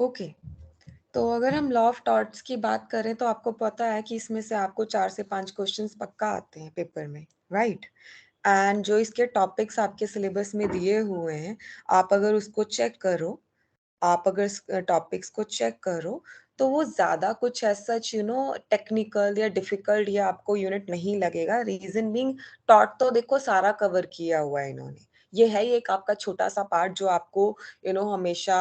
Okay. तो अगर हम लॉ ऑफ टॉट्स की बात करें तो आपको पता है कि इसमें से आपको 4 से 5 क्वेश्चंस पक्का आते हैं पेपर में, राइट? एंड जो इसके टॉपिक्स आपके सिलेबस में दिए हुए हैं, आप अगर उसको चेक करो, आप अगर टॉपिक्स को चेक करो, तो वो ज़्यादा कुछ एज़ सच टेक्निकल या डिफ़िकल्ट या आपको यूनिट नहीं लगेगा। रीज़न बीइंग टॉट तो देखो सारा कवर किया हुआ है इन्होंने। ये है ही एक आपका छोटा-सा पार्ट जो आपको हमेशा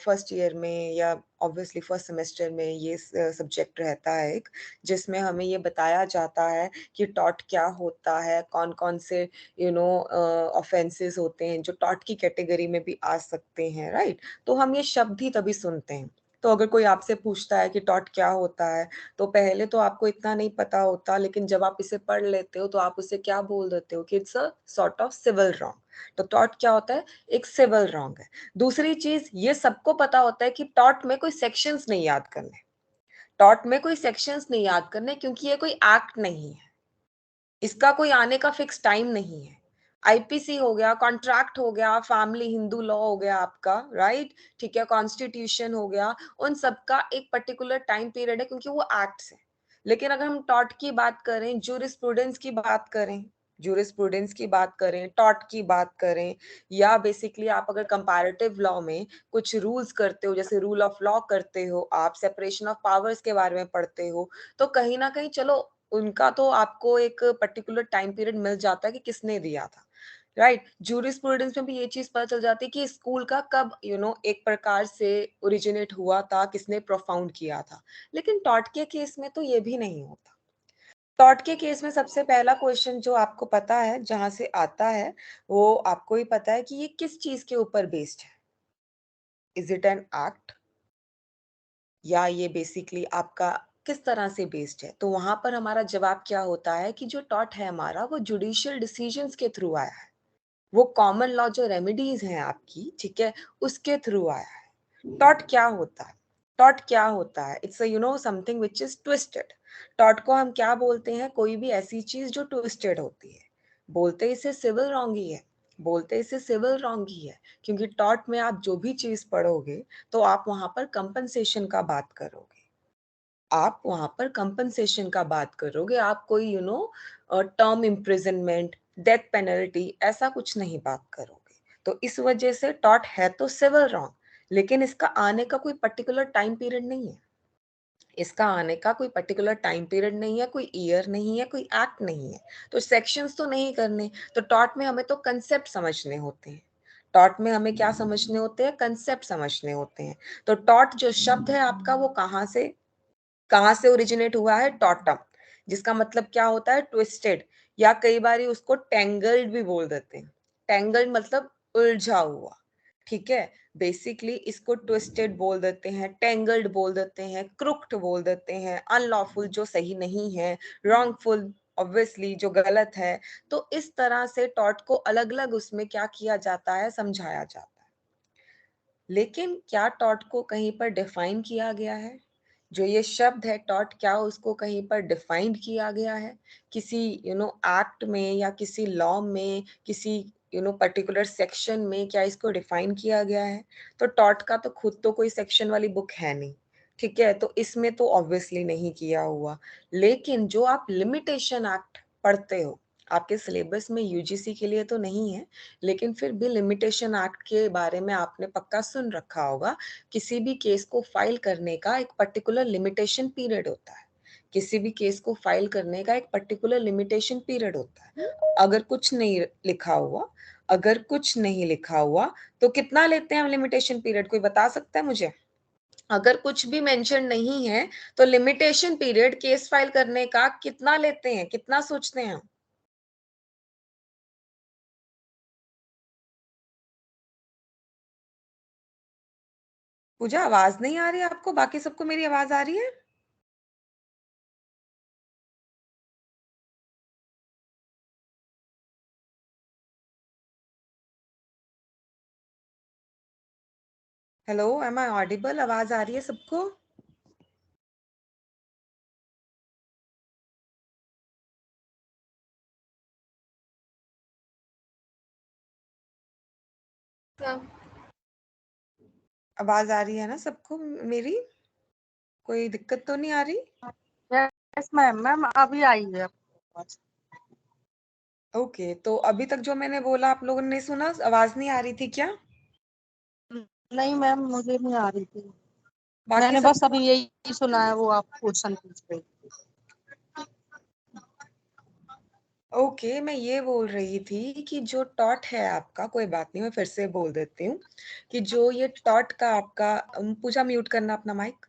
फर्स्ट ईयर में या ऑब्वियसली फर्स्ट सेमेस्टर में ये सब्जेक्ट रहता है एक, जिसमें हमें ये बताया जाता है कि टॉट क्या होता है, कौन-कौन से ऑफेंसेस होते हैं जो टॉट की कैटेगरी में भी आ सकते हैं, राइट? तो हम ये शब्द ही तभी सुनते हैं। तो अगर कोई आपसे पूछता है कि टॉट क्या होता है, तो पहले तो आपको इतना नहीं पता होता, लेकिन जब आप इसे पढ़ लेते हो, तो आप उसे क्या बोल देते हो कि it's a sort of civil wrong. तो टॉट क्या होता है? एक सिविल रॉन्ग है। दूसरी चीज़, ये सबको पता होता है कि टॉट में कोई सेक्शंस नहीं याद करने। टॉट में कोई सेक्शंस नहीं याद करने क्योंकि ये कोई एक्ट नहीं है। इसका कोई आने का फिक्स टाइम नहीं है। आईपीसी हो गया, कॉन्ट्रैक्ट हो गया, फैमिली हिंदू लॉ हो गया आपका, राइट? ठीक है, कॉन्स्टिट्यूशन हो गया, उन सब का एक पर्टिकुलर टाइम पीरियड है क्योंकि वो एक्ट्स हैं। लेकिन अगर हम टॉट की बात करें, जूरिस्प्रूडेंस की बात करें, टॉट की बात करें या बेसिकली आप अगर कंपैरेटिव लॉ में कुछ रूल्स करते हो, जैसे रूल ऑफ लॉ करते हो, आप सेपरेशन ऑफ पावर्स के बारे में पढ़ते हो, तो कहीं न कहीं चलो उनका तो आपको एक पर्टिकुलर टाइम पीरियड मिल जाता है कि किसने दिया था, राइट? जूरिस्प्रूडेंस में भी ये चीज़ पता चल जाती है कि स्कूल का कब एक प्रकार से ओरिजिनेट हुआ था, किसने प्रोफाउंड किया था। लेकिन टॉट के केस में तो ये भी नहीं होता। टॉट के केस में सबसे पहला क्वेश्चन जो आपको पता है, जहाँ से आता है, वो आपको ही पता है कि ये किस चीज़ के ऊपर बेस्ड है। इज़ इट एन एक्ट या ये बेसिकली आपका किस तरह से बेस्ड है? तो वहाँ पर हमारा जवाब क्या होता है कि जो टॉट है हमारा वो जुडिशियल डिसीजंस के थ्रू आया है। वो कॉमन लॉ जो रेमेडीज़ हैं आपकी, ठीक है? उसके थ्रू आया है। टॉट क्या होता है? टॉट क्या होता है? It's something which is twisted. Taught को हम क्या बोलते हैं? कोई भी ऐसी चीज़ जो ट्विस्टेड होती है। बोलते इसे सिविल रॉन्ग ही है। बोलते इसे सिविल रॉन्ग ही है क्योंकि टॉट में आप जो भी चीज़ पढ़ोगे, तो आप वहाँ पर कंपनसेशन का बात करोगे। आप वहाँ पर कंपनसेशन का बात करोगे, आप कोई टर्म इम्प्रिजनमेंट, डेथ पेनल्टी ऐसा कुछ नहीं बात करोगे। तो इस वजह से टॉर्ट है तो सिविल रॉन्ग, लेकिन इसका आने का कोई पर्टिकुलर टाइम पीरियड नहीं है। इसका आने का कोई पर्टिकुलर टाइम पीरियड नहीं है, कोई ईयर नहीं है, कोई एक्ट नहीं है। तो सेक्शंस तो नहीं करने, तो टॉर्ट में हमें तो कांसेप्ट समझने होते हैं। टॉर्ट में हमें क्या समझने होते हैं? कांसेप्ट समझने होते हैं। तो टॉर्ट जो शब्द है आपका वो कहाँ से ओरिजिनेट हुआ है? टॉटम, जिसका मतलब क्या होता है? ट्विस्टेड, या कई बारी उसको टेंगल्ड भी बोल देते हैं। टेंगल्ड मतलब उलझा हुआ, ठीक है? बेसिकली इसको ट्विस्टेड बोल देते हैं, टेंगल्ड बोल देते हैं, क्रुक्ड बोल देते हैं, अनलॉफुल जो सही नहीं है, रॉन्गफुल ऑब्वियसली जो गलत है। तो इस तरह से टॉट को अलग-अलग उसमें क्या किया जाता है? समझाया जाता है। लेकिन क्या टॉट को कहीं पर डिफाइन किया गया है? जो ये शब्द है टॉट, क्या उसको कहीं पर डिफाइंड किया गया है? किसी एक्ट में या किसी लॉ में, किसी पर्टिकुलर सेक्शन में क्या इसको डिफाइन किया गया है? तो टॉट का तो खुद तो कोई सेक्शन वाली बुक है नहीं, ठीक है? तो इसमें तो ऑब्वियसली नहीं किया हुआ। लेकिन जो आप लिमिटेशन एक्ट पढ़ते हो, आपके सिलेबस में यूजीसी के लिए तो नहीं है, लेकिन फिर भी लिमिटेशन एक्ट के बारे में आपने पक्का सुन रखा होगा। किसी भी केस को फाइल करने का एक पर्टिकुलर लिमिटेशन पीरियड होता है। किसी भी केस को फाइल करने का एक पर्टिकुलर लिमिटेशन पीरियड होता है। अगर कुछ नहीं लिखा हुआ, तो कितना लेते हैं हम लिमिटेशन पीरियड? कोई बता सकता है मुझे? अगर कुछ भी मेंशन नहीं है, तो लिमिटेशन पीरियड केस फाइल करने का कितना लेते हैं? कितना सोचते हैं हम? पूजा, आवाज़ नहीं आ रही है आपको? बाकी सबको मेरी आवाज़ आ रही है? Hello, am I audible? आवाज़ आ रही है सबको? आवाज़ आ रही है ना सबको मेरी? कोई दिक्कत तो नहीं आ रही? यस मैम, मैम अभी आई है आवाज़। ओके, तो अभी तक जो मैंने बोला आप लोगों ने नहीं सुना? आवाज़ नहीं आ रही थी क्या? नहीं मैम, मुझे नहीं आ रही थी। बाकी मैंने सब बस अभी यही सुना है, वो आप क्वेश्चन पूछ रहे थे। ओके, मैं ये बोल रही थी कि जो टॉट है आपका, कोई बात नहीं, मैं फिर से बोल देती हूँ, कि जो ये टॉट का आपका पूजा म्यूट करना अपना माइक।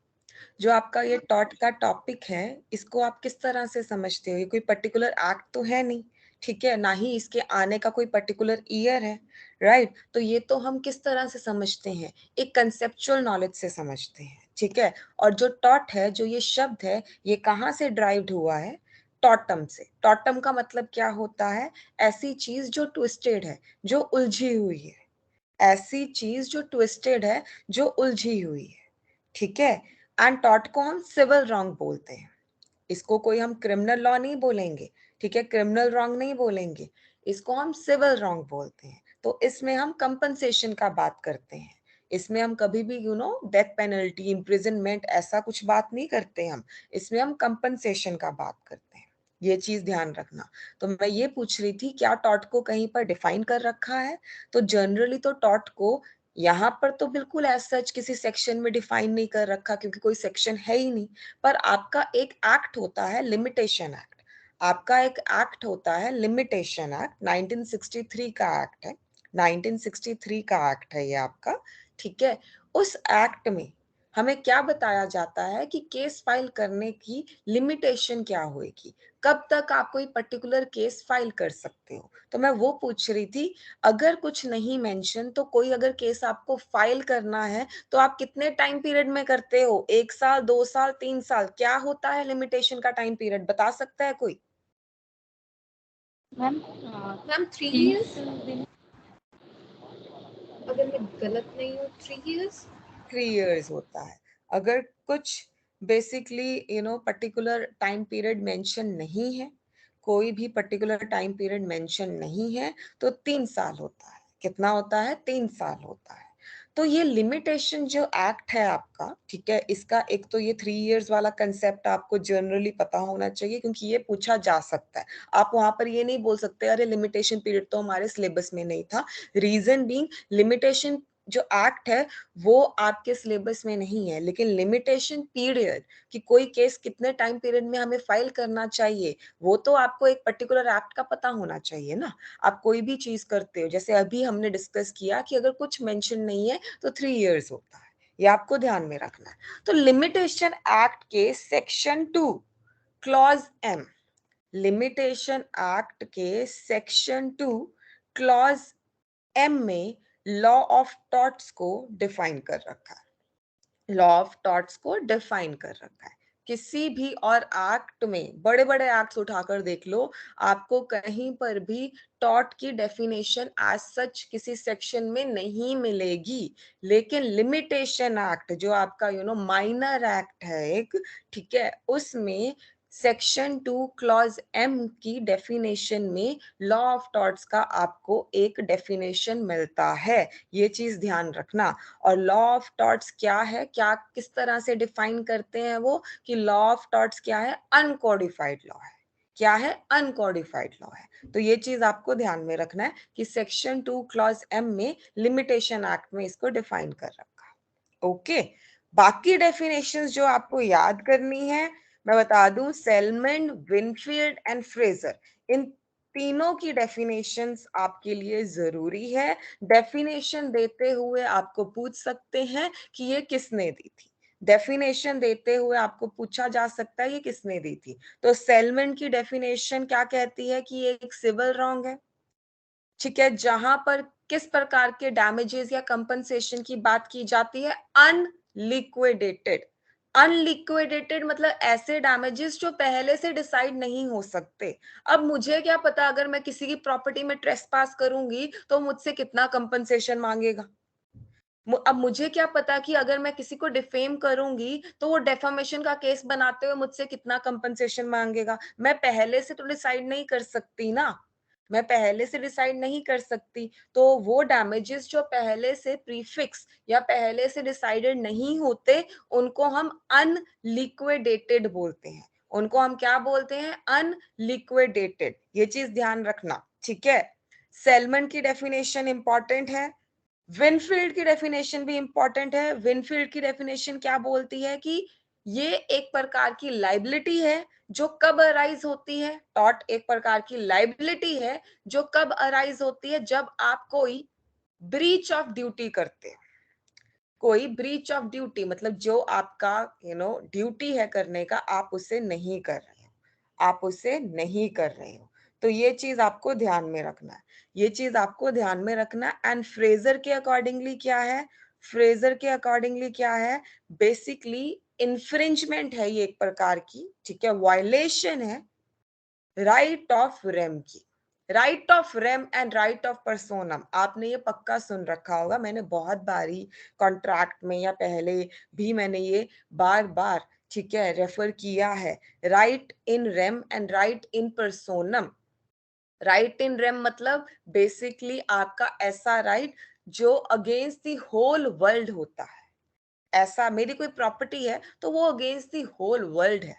जो आपका ये टॉट का टॉपिक है, इसको आप किस तरह से समझते हो? ये कोई पर्टिकुलर एक्ट तो है नहीं, ठीक है? ना ही इसके आने का कोई पर्टिकुलर ईयर है, राइट? तो ये तो हम किस तरह से समझते हैं? एक कंसेप्चुअल नॉलेज से समझते हैं, ठीक है? और जो टॉट है, जो ये शब्द है, ये कहाँ से ड्राइव्ड हुआ है? टॉटम से। टॉटम का मतलब क्या होता है? ऐसी चीज़ जो ट्विस्टेड है, जो उलझी हुई है। ऐसी चीज़ जो ट्विस्टेड है, जो उलझी हुई है, ठीक है? एंड टॉट को हम सिविल रॉन्ग बोलते हैं। इसको कोई हम क्रिमिनल लॉ नहीं बोलेंगे, ठीक है? क्रिमिनल रॉन्ग नहीं बोलेंगे, इसको हम सिविल रॉन्ग बोलते हैं। तो इसमें हम कंपनसेशन का बात करते हैं। इसमें हम कभी भी डेथ पेनल्टी, इम्प्रिजनमेंट ऐसा कुछ बात नहीं करते हम। इसमें हम कंपनसेशन का बात करते हैं। ये चीज़ ध्यान रखना। तो मैं ये पूछ रही थी क्या टॉट को कहीं पर डिफाइन कर रखा है? तो जनरली तो टॉट को यहाँ पर तो बिल्कुल एज़ सच किसी सेक्शन में डिफाइन नहीं कर रखा क्योंकि कोई सेक्शन है ही नहीं। पर आपका एक एक्ट होता है लिमिटेशन एक्ट। आपका एक एक्ट होता है लिमिटेशन एक्ट 1963 का एक्ट है। 1963 का एक्ट है ये आपका, ठीक है? उस एक्ट में हमें क्या बताया जाता है कि केस फाइल करने की लिमिटेशन क्या होएगी? कब तक आप कोई पर्टिकुलर केस फाइल कर सकते हो? तो मैं वो पूछ रही थी, अगर कुछ नहीं मेंशन तो कोई अगर केस आपको फाइल करना है तो आप कितने टाइम पीरियड में करते हो? 1 साल, 2 साल, 3 साल? क्या होता है लिमिटेशन का टाइम पीरियड बता सकता है कोई? मैम मैम 3 तीन इयर्स, अगर मैं गलत नहीं हूँ 3 इयर्स। 3 इयर्स होता है। अगर कुछ basically particular time period mention नहीं है, कोई भी पर्टिकुलर टाइम पीरियड मेंशन नहीं है, तो 3 साल होता है। कितना होता है? 3 साल होता है। तो ये लिमिटेशन जो एक्ट है आपका, ठीक है? इसका एक तो ये 3 इयर्स वाला कांसेप्ट आपको जनरली पता होना चाहिए क्योंकि ये पूछा जा सकता है। आप वहाँ पर ये नहीं बोल सकते, "अरे! लिमिटेशन पीरियड तो हमारे सिलेबस में नहीं था।" रीज़न बीइंग लिमिटेशन जो एक्ट है वो आपके सिलेबस में नहीं है, लेकिन लिमिटेशन पीरियड कि कोई केस कितने टाइम पीरियड में हमें फाइल करना चाहिए, वो तो आपको एक पर्टिकुलर एक्ट का पता होना चाहिए ना। आप कोई भी चीज़ करते हो, जैसे अभी हमने डिस्कस किया कि अगर कुछ मेंशन नहीं है तो 3 इयर्स होता है, ये आपको ध्यान में रखना है। तो लिमिटेशन एक्ट के section 2 clause M, limitation act के सेक्शन 2 क्लॉज़ एम में लॉ ऑफ टॉर्ट्स को डिफाइन कर रखा है। लॉ ऑफ टॉर्ट्स को डिफाइन कर रखा है। किसी भी और एक्ट में बड़े-बड़े एक्ट्स उठाकर देख लो, आपको कहीं पर भी टॉर्ट की डेफिनेशन एज़ सच किसी सेक्शन में नहीं मिलेगी। लेकिन लिमिटेशन एक्ट जो आपका माइनर एक्ट है एक, ठीक है? उसमें सेक्शन 2 क्लॉज़ एम की डेफिनेशन में लॉ ऑफ टॉर्ट्स का आपको एक डेफिनेशन मिलता है। ये चीज़ ध्यान रखना। और लॉ ऑफ टॉर्ट्स क्या है? क्या किस तरह से डिफाइन करते हैं वो कि लॉ ऑफ टॉर्ट्स क्या है? अनकोडिफाइड लॉ है। क्या है? अनकोडिफाइड लॉ है। तो ये चीज़ आपको ध्यान में रखना है कि सेक्शन 2 क्लॉज़ एम में लिमिटेशन एक्ट में इसको डिफाइन कर रखा है। ओके, बाकी डेफिनेशंस जो आपको याद करनी है, मैं बता दूं सेलमन, विनफील्ड एंड फ्रेजर, इन तीनों की डेफिनेशंस आपके लिए जरूरी है। डेफिनेशन देते हुए आपको पूछ सकते हैं कि ये किसने दी थी। डेफिनेशन देते हुए आपको पूछा जा सकता है ये किसने दी थी। तो सेलमन की डेफिनेशन क्या कहती है कि ये एक सिविल रॉन्ग है, ठीक है? जहां पर किस प्रकार के डैमेजेस या कंपनसेशन की बात की जाती है? अनलिक्विडेटेड। अनलिक्विडेटेड मतलब ऐसे डैमेजेस जो पहले से डिसाइड नहीं हो सकते। अब मुझे क्या पता अगर मैं किसी की प्रॉपर्टी में ट्रेसपास करूंगी तो मुझसे कितना कंपनसेशन मांगेगा। अब मुझे क्या पता कि अगर मैं किसी को डिफेम करूंगी तो वो डेफामेशन का केस बनाते हुए मुझसे कितना कंपनसेशन मांगेगा। मैं पहले से तो डिसाइड नहीं कर सकती ना। मैं पहले से डिसाइड नहीं कर सकती, तो वो डैमेजेस जो पहले से प्रीफिक्स या पहले से डिसाइडेड नहीं होते, उनको हम अनलिक्विडेटेड बोलते हैं। उनको हम क्या बोलते हैं? अनलिक्विडेटेड। ये चीज ध्यान रखना, ठीक है। सेलमन की डेफिनेशन इंपॉर्टेंट है, विनफील्ड की डेफिनेशन भी इंपॉर्टेंट है। विनफील्ड की डेफिनेशन क्या बोलती है कि ये एक प्रकार की लाइबिलिटी है जो कब अराइज होती है। टॉर्ट एक प्रकार की लाइबिलिटी है जो कब अराइज होती है? जब आप कोई ब्रीच ऑफ ड्यूटी करते हैं। कोई ब्रीच ऑफ ड्यूटी मतलब जो आपका ड्यूटी है करने का, आप उसे नहीं कर रहे हो, आप उसे नहीं कर रहे हो। तो ये चीज आपको ध्यान में रखना है, ये चीज आपको ध्यान में रखना है। एंड फ्रेजर के अकॉर्डिंगली क्या है? फ्रेजर के अकॉर्डिंगली क्या है? बेसिकली इन्फ्रिंजमेंट है ये एक प्रकार की, ठीक है, वायलेशन है राइट ऑफ रेम की। Right of rem and right of personam, आपने ये पक्का सुन रखा होगा, मैंने बहुत बारी कॉन्ट्रैक्ट में या पहले भी मैंने ये बार बार, ठीक है, रेफर किया है। Right in rem and right in personam. Right in rem मतलब बेसिकली आपका ऐसा राइट जो अगेंस्ट द होल वर्ल्ड होता है। ऐसा मेरी कोई प्रॉपर्टी है तो वो अगेंस्ट द होल वर्ल्ड है।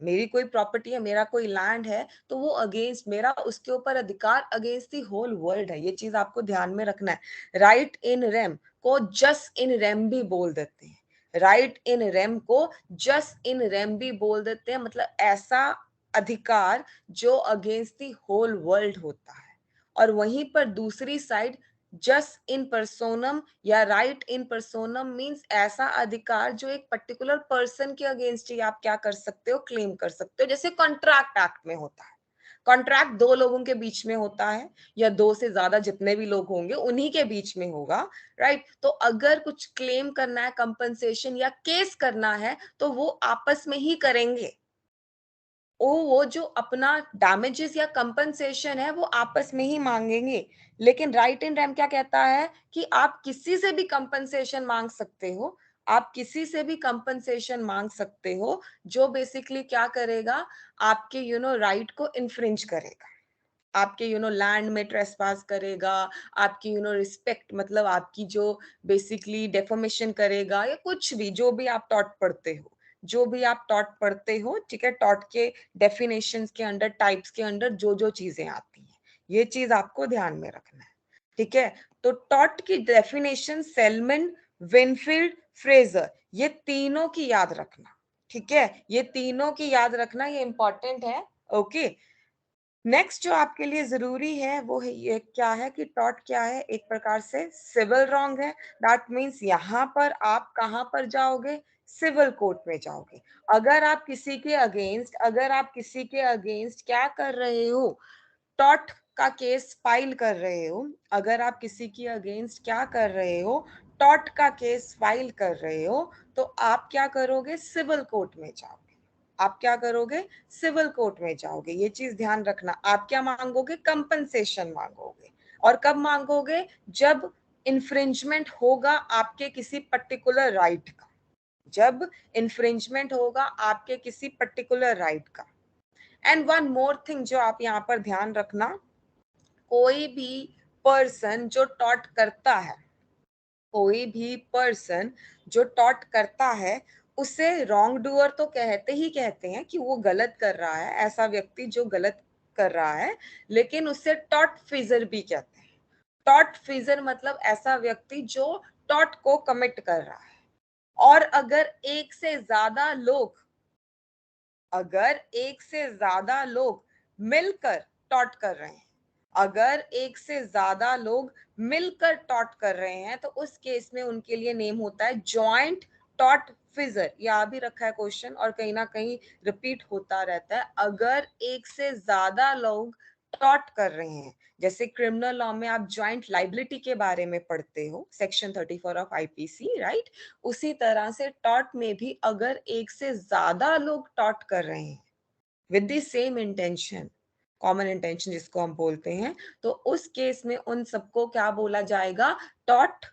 मेरी कोई प्रॉपर्टी है, मेरा कोई लैंड है, तो वो अगेंस्ट मेरा उसके ऊपर अधिकार अगेंस्ट द होल वर्ल्ड है। ये चीज आपको ध्यान में रखना है। राइट इन रेम को जस्ट इन रेम भी बोल देते हैं। राइट इन रेम को जस्ट इन रेम भी बोल देते हैं, मतलब ऐसा अधिकार जो अगेंस्ट द होल वर्ल्ड होता है। और वहीं पर दूसरी साइड जस्ट इन पर्सोनम या राइट इन पर्सोनम मींस ऐसा अधिकार जो एक पर्टिकुलर पर्सन के अगेंस्ट ही आप क्या कर सकते हो? क्लेम कर सकते हो। जैसे कॉन्ट्रैक्ट एक्ट में होता है। कॉन्ट्रैक्ट दो लोगों के बीच में होता है या दो से ज्यादा जितने भी लोग होंगे उन्हीं के बीच में होगा, राइट। तो अगर कुछ क्लेम करना है, कंपनसेशन या केस करना है, तो वो आपस में ही करेंगे। वो जो अपना डैमेजेस या कंपनसेशन है वो आपस में ही मांगेंगे। लेकिन राइट इन रैम क्या कहता है कि आप किसी से भी कंपनसेशन मांग सकते हो। आप किसी से भी कंपनसेशन मांग सकते हो जो बेसिकली क्या करेगा? आपके राइट को इन्फ्रिंज करेगा, आपके लैंड में ट्रेसपास करेगा, आपकी रिस्पेक्ट मतलब आपकी जो बेसिकली डेफोमेशन करेगा, या कुछ भी जो भी आप टॉट पढ़ते हो, जो भी आप टॉट पढ़ते हो, ठीक है, टॉट के डेफिनेशंस के अंडर, टाइप्स के अंडर जो जो चीजें आती हैं, ये चीज आपको ध्यान में रखना है, ठीक है। तो टॉट की डेफिनेशन सेलमन, विनफील्ड, फ्रेजर, ये तीनों की याद रखना, ठीक है, ये तीनों की याद रखना, ये इंपॉर्टेंट है। ओके, नेक्स्ट जो आपके लिए जरूरी है वो है ये क्या है कि टॉट क्या है? एक प्रकार से सिविल रॉन्ग है। दैट मीन्स यहाँ पर आप कहाँ पर जाओगे? सिविल कोर्ट में जाओगे। अगर आप किसी के अगेंस्ट, अगर आप किसी के अगेंस्ट क्या कर रहे हो? टॉट का केस फाइल कर रहे हो। अगर आप किसी के अगेंस्ट क्या कर रहे हो? टॉट का केस फाइल कर रहे हो, तो आप क्या करोगे? सिविल कोर्ट में जाओगे। आप क्या करोगे? सिविल कोर्ट में जाओगे। ये चीज ध्यान रखना। आप क्या मांगोगे? कंपनसेशन मांगोगे। और कब मांगोगे? जब इन्फ्रिंजमेंट होगा आपके किसी पर्टिकुलर राइट का। जब इन्फ्रिंजमेंट होगा आपके किसी पर्टिकुलर राइट का। एंड वन मोर थिंग जो आप यहाँ पर ध्यान रखना, कोई भी पर्सन जो टॉट करता है, कोई भी पर्सन जो टॉट करता है, उसे रॉन्ग डूअर तो कहते ही कहते हैं कि वो गलत कर रहा है, ऐसा व्यक्ति जो गलत कर रहा है, लेकिन उससे टॉट फिजर भी कहते हैं। टॉट फिजर मतलब ऐसा व्यक्ति जो टॉट को कमिट कर रहा है। और अगर एक से ज्यादा लोग, अगर एक से ज्यादा लोग मिलकर टॉट कर रहे हैं, अगर एक से ज्यादा लोग मिलकर टॉट कर रहे हैं, तो उस केस में उनके लिए नेम होता है जॉइंट टॉट फिजर। ये आ भी रखा है क्वेश्चन और कहीं ना कहीं रिपीट होता रहता है। अगर एक से ज्यादा लोग टॉट कर रहे हैं, जैसे क्रिमिनल लॉ में आप जॉइंट लाइबिलिटी के बारे में पढ़ते हो, सेक्शन 34 ऑफ आईपीसी, राइट। उसी तरह से टॉट में भी अगर एक से ज्यादा लोग टॉट कर रहे हैं with the same intention, common intention जिसको हम बोलते हैं, तो उस केस में उन सबको क्या बोला जाएगा? टॉट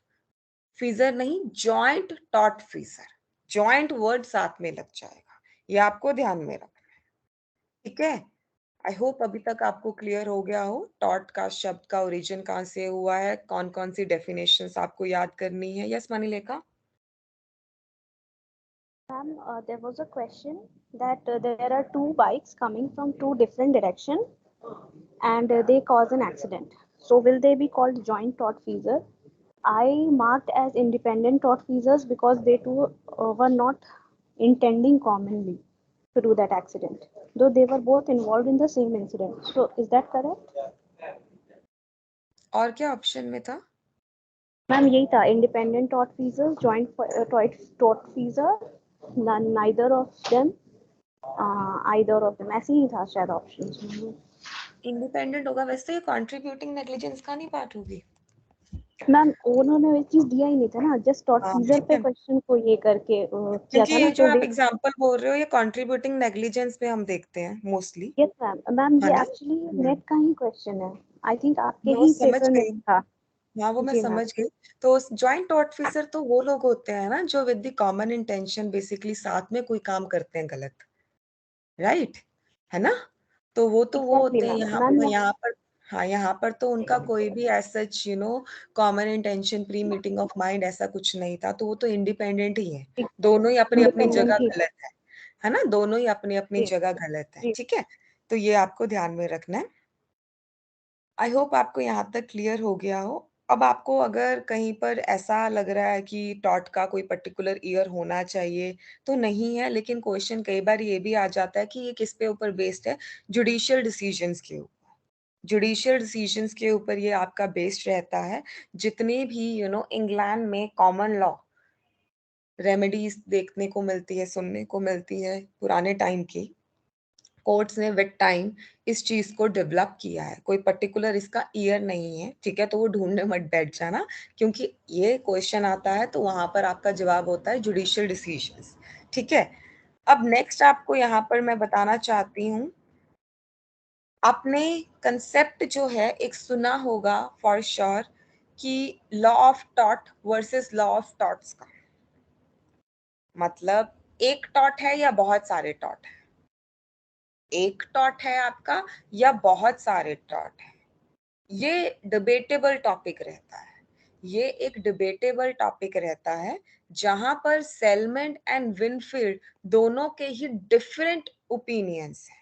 फिजर नहीं, जॉइंट टॉट फिजर। जॉइंट वर्ड साथ में लग जाएगा, ये आपको ध्यान में रखना है, ठीक है। आई होप अभी तक आपको क्लियर हो गया हो टॉट का शब्द का ओरिजिन कहाँ से हुआ है, कौन कौन सी डेफिनेशंस आपको याद करनी है। Yes मनीलेखा? Ma'am, there was a question that there are two bikes coming from two different directions and they cause an accident. So will they be called joint tortfeasor? I marked as independent tortfeasors because they two were not intending commonly to do that accident, though they were both involved in the same incident. So is that correct? और क्या option में था? Ma'am यही था, independent tortfeasor, joint tortfeasor, neither of them, either of them, ऐसे ही था शायद options में। इंडिपेंडेंट होगा, वैसे ये कंट्रीब्यूटिंग नेग्लिजेंस का नहीं पार्ट होगी। मैम उन्होंने ये चीज दिया ही नहीं था ना, जस्ट टॉर्टफीजर ठीक पे है, क्वेश्चन को ये करके किया क्योंकि था ये ना, जो तो आप एग्जांपल बोल रहे हो ये कंट्रीब्यूटिंग नेग्लिजेंस पे हम देखते हैं मोस्टली, यस मैम, मैम है ये ना? एक्चुअली नेट का ही क्वेश्चन है, आई थिंक आपके मैं वो ही समझ पेपर में गई, था। हाँ वो मैं जी मैम। समझ गई। तो जॉइंट ऑफिसर तो वो लोग होते हैं ना जो with the common intention basically साथ में कोई काम करते हैं गलत, राइट, है ना? तो वो एग्जैक्टली होते हैं मैम। यहाँ मैम यहाँ पर। हाँ, यहाँ पर तो उनका कोई भी as such common intention pre meeting of mind ऐसा कुछ नहीं था, तो वो तो इंडिपेंडेंट ही है। दोनों ही अपनी अपनी जगह इंडिपेंडेंट ही। गलत है ना? दोनों ही अपनी अपनी जी जगह गलत है, जी। ठीक है? तो ये आपको ध्यान में रखना है। आई होप आपको यहाँ तक क्लियर हो गया हो। अब आपको अगर कहीं पर ऐसा लग रहा है कि टॉट का कोई पर्टिकुलर ईयर होना चाहिए, तो नहीं है, लेकिन क्वेश्चन कई बार ये भी आ जाता है कि ये किस पे ऊपर बेस्ड है, जुडिशियल डिसीजंस के ऊपर। जुडिशियल डिसीजंस के ऊपर ये आपका बेस्ड रहता है। जितने भी इंग्लैंड में कॉमन लॉ रेमेडीज देखने को मिलती है, सुनने को मिलती है पुराने टाइम की, कोर्ट्स ने विद टाइम इस चीज को डेवलप किया है। कोई पर्टिकुलर इसका ईयर नहीं है, ठीक है? तो वो ढूंढने मत बैठ जाना, क्योंकि ये क्वेश्चन आता है तो वहां पर आपका जवाब होता है जुडिशियल डिसीजंस, ठीक है? अब नेक्स्ट आपको यहाँ पर मैं बताना चाहती हूँ, आपने कंसेप्ट जो है एक सुना होगा फॉर श्योर कि लॉ ऑफ टॉट वर्सेस लॉ ऑफ टॉट्स का मतलब एक टॉट है या बहुत सारे टॉट है, एक टॉट है आपका या बहुत सारे टॉट है। ये डिबेटेबल टॉपिक रहता है, ये एक डिबेटेबल टॉपिक रहता है, जहां पर सेलमेंट एंड विनफील्ड दोनों के ही डिफरेंट ओपिनियंस है,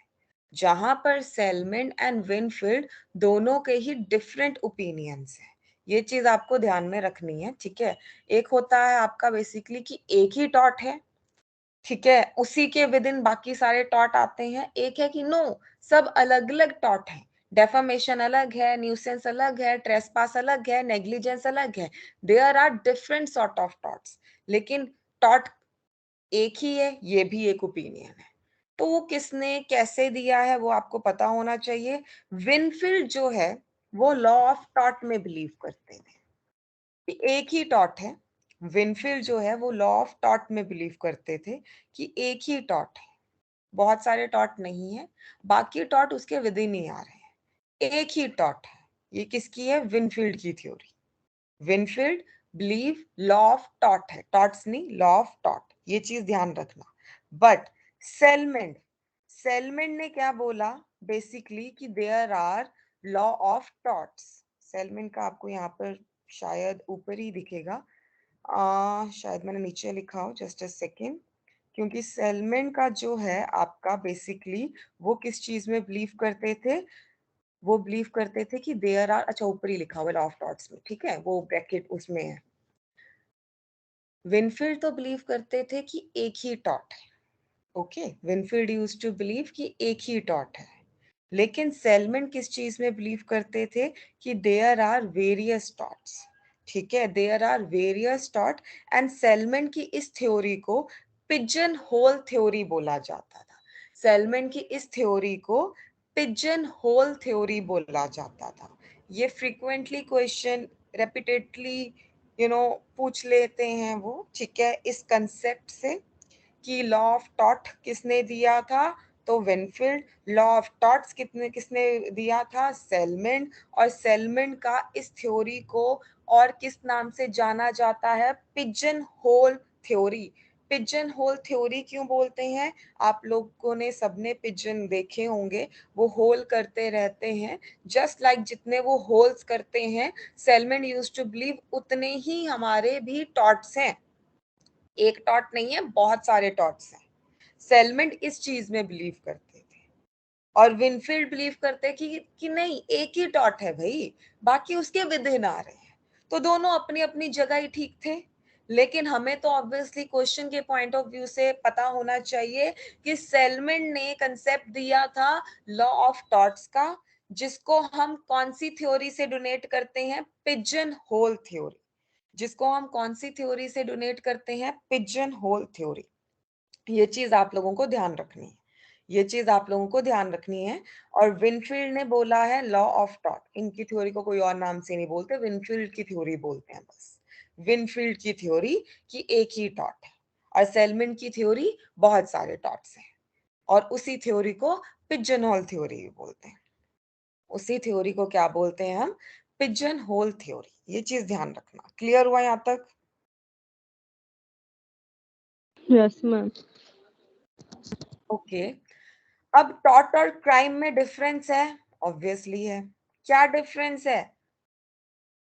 जहां पर सेलमेंट एंड विनफील्ड दोनों के ही डिफरेंट ओपिनियंस है। ये चीज आपको ध्यान में रखनी है, ठीक है? एक होता है आपका बेसिकली कि एक ही टॉट है, ठीक है, उसी के विद इन बाकी सारे टॉट आते हैं। एक है कि नो, सब अलग अलग टॉट हैं, डेफामेशन अलग है, न्यूसेंस अलग है, ट्रेसपास अलग है, नेग्लिजेंस अलग है, there are different sort of torts, लेकिन टॉट एक ही है, ये भी एक ओपिनियन है। तो वो किसने कैसे दिया है वो आपको पता होना चाहिए। विनफील्ड जो है वो लॉ ऑफ टॉट में बिलीव करते थे कि एक ही टॉट है। विनफील्ड जो है वो लॉ ऑफ टॉट में बिलीव करते थे कि एक ही टॉट है, बहुत सारे टॉट नहीं है, बाकी टॉट उसके विद इन ही आ रहे हैं, एक ही टॉट है। ये किसकी है? विनफील्ड की theory. Winfield believe law of taught है, टॉट्स नहीं, लॉ ऑफ टॉट, ये चीज ध्यान रखना। बट सेलमेंट सेलमेंट ने क्या बोला बेसिकली कि there are law of torts. Salmond का आपको यहाँ पर शायद ऊपर ही दिखेगा, शायद मैंने नीचे लिखा हो, जस्ट अ सेकेंड, क्योंकि सेलमेंट का जो है आपका बेसिकली वो किस चीज में बिलीव करते थे, वो बिलीव करते थे कि देयर आर, अच्छा ऊपर ही लिखा हुआ है लॉ ऑफ टॉट्स में, ठीक है, वो ब्रैकेट उसमें है। विनफील्ड तो बिलीव करते थे कि एक ही टॉट है, okay, Winfield used to believe कि एक ही टॉट है, लेकिन सेलमेंट किस चीज में बिलीव करते थे कि देयर आर वेरियस टॉट्स, ठीक है, देयर आर वेरियस टॉट। एंड सेलमेंट की इस थ्योरी को पिजन होल थ्योरी बोला जाता था। सेलमेंट की इस थ्योरी को पिजन होल थ्योरी बोला जाता था। ये फ्रीक्वेंटली क्वेश्चन रेपिटेडली पूछ लेते हैं वो, ठीक है, इस कंसेप्ट से कि लॉ ऑफ टॉट किसने दिया था, तो विनफील्ड। लॉ ऑफ टॉट्स कितने किसने दिया था? सेलमेंट। और सेलमेंट का इस थ्योरी को और किस नाम से जाना जाता है? Pigeon whole theory. Pigeon whole theory क्यों बोलते हैं? आप लोगों ने सबने पिजन देखे होंगे, वो होल करते रहते हैं, जस्ट लाइक जितने वो होल्स करते हैं, सेलमन यूज्ड टू बिलीव उतने ही हमारे भी टॉट्स हैं। एक टॉट नहीं है, बहुत सारे टॉट्स हैं। सेलमेंट इस चीज में बिलीव करते थे और विनफील्ड बिलीव करते कि नहीं, एक ही टॉट है भाई, बाकी उसके विदिन आ रहे हैं। तो दोनों अपनी अपनी जगह ही ठीक थे। लेकिन हमें तो ऑब्वियसली क्वेश्चन के पॉइंट ऑफ व्यू से पता होना चाहिए कि सेलमेंट ने कंसेप्ट दिया था लॉ ऑफ टॉट्स का, जिसको हम कौन सी थ्योरी से डोनेट करते हैं? Pigeon whole theory. जिसको हम कौन सी थ्योरी से डोनेट करते हैं? Pigeon whole theory. ये चीज आप लोगों को ध्यान रखनी है, ये चीज आप लोगों को ध्यान रखनी है। और विनफील्ड ने बोला है लॉ ऑफ टॉट। इनकी थ्योरी को कोई और नाम से नहीं बोलते, विनफील्ड की थ्योरी बोलते हैं बस। विनफील्ड की थ्योरी कि एक ही टॉट है, और सेलमन की थ्योरी बहुत सारे टॉट्स हैं, और उसी थ्योरी को पिजन होल थ्योरी भी बोलते हैं। उसी थ्योरी को क्या बोलते हैं हम? Pigeon whole theory. ये चीज ध्यान रखना। क्लियर हुआ यहाँ तक? Yes ma'am. ओके। अब टॉट और क्राइम में डिफरेंस है, ऑब्वियसली है। क्या डिफरेंस है?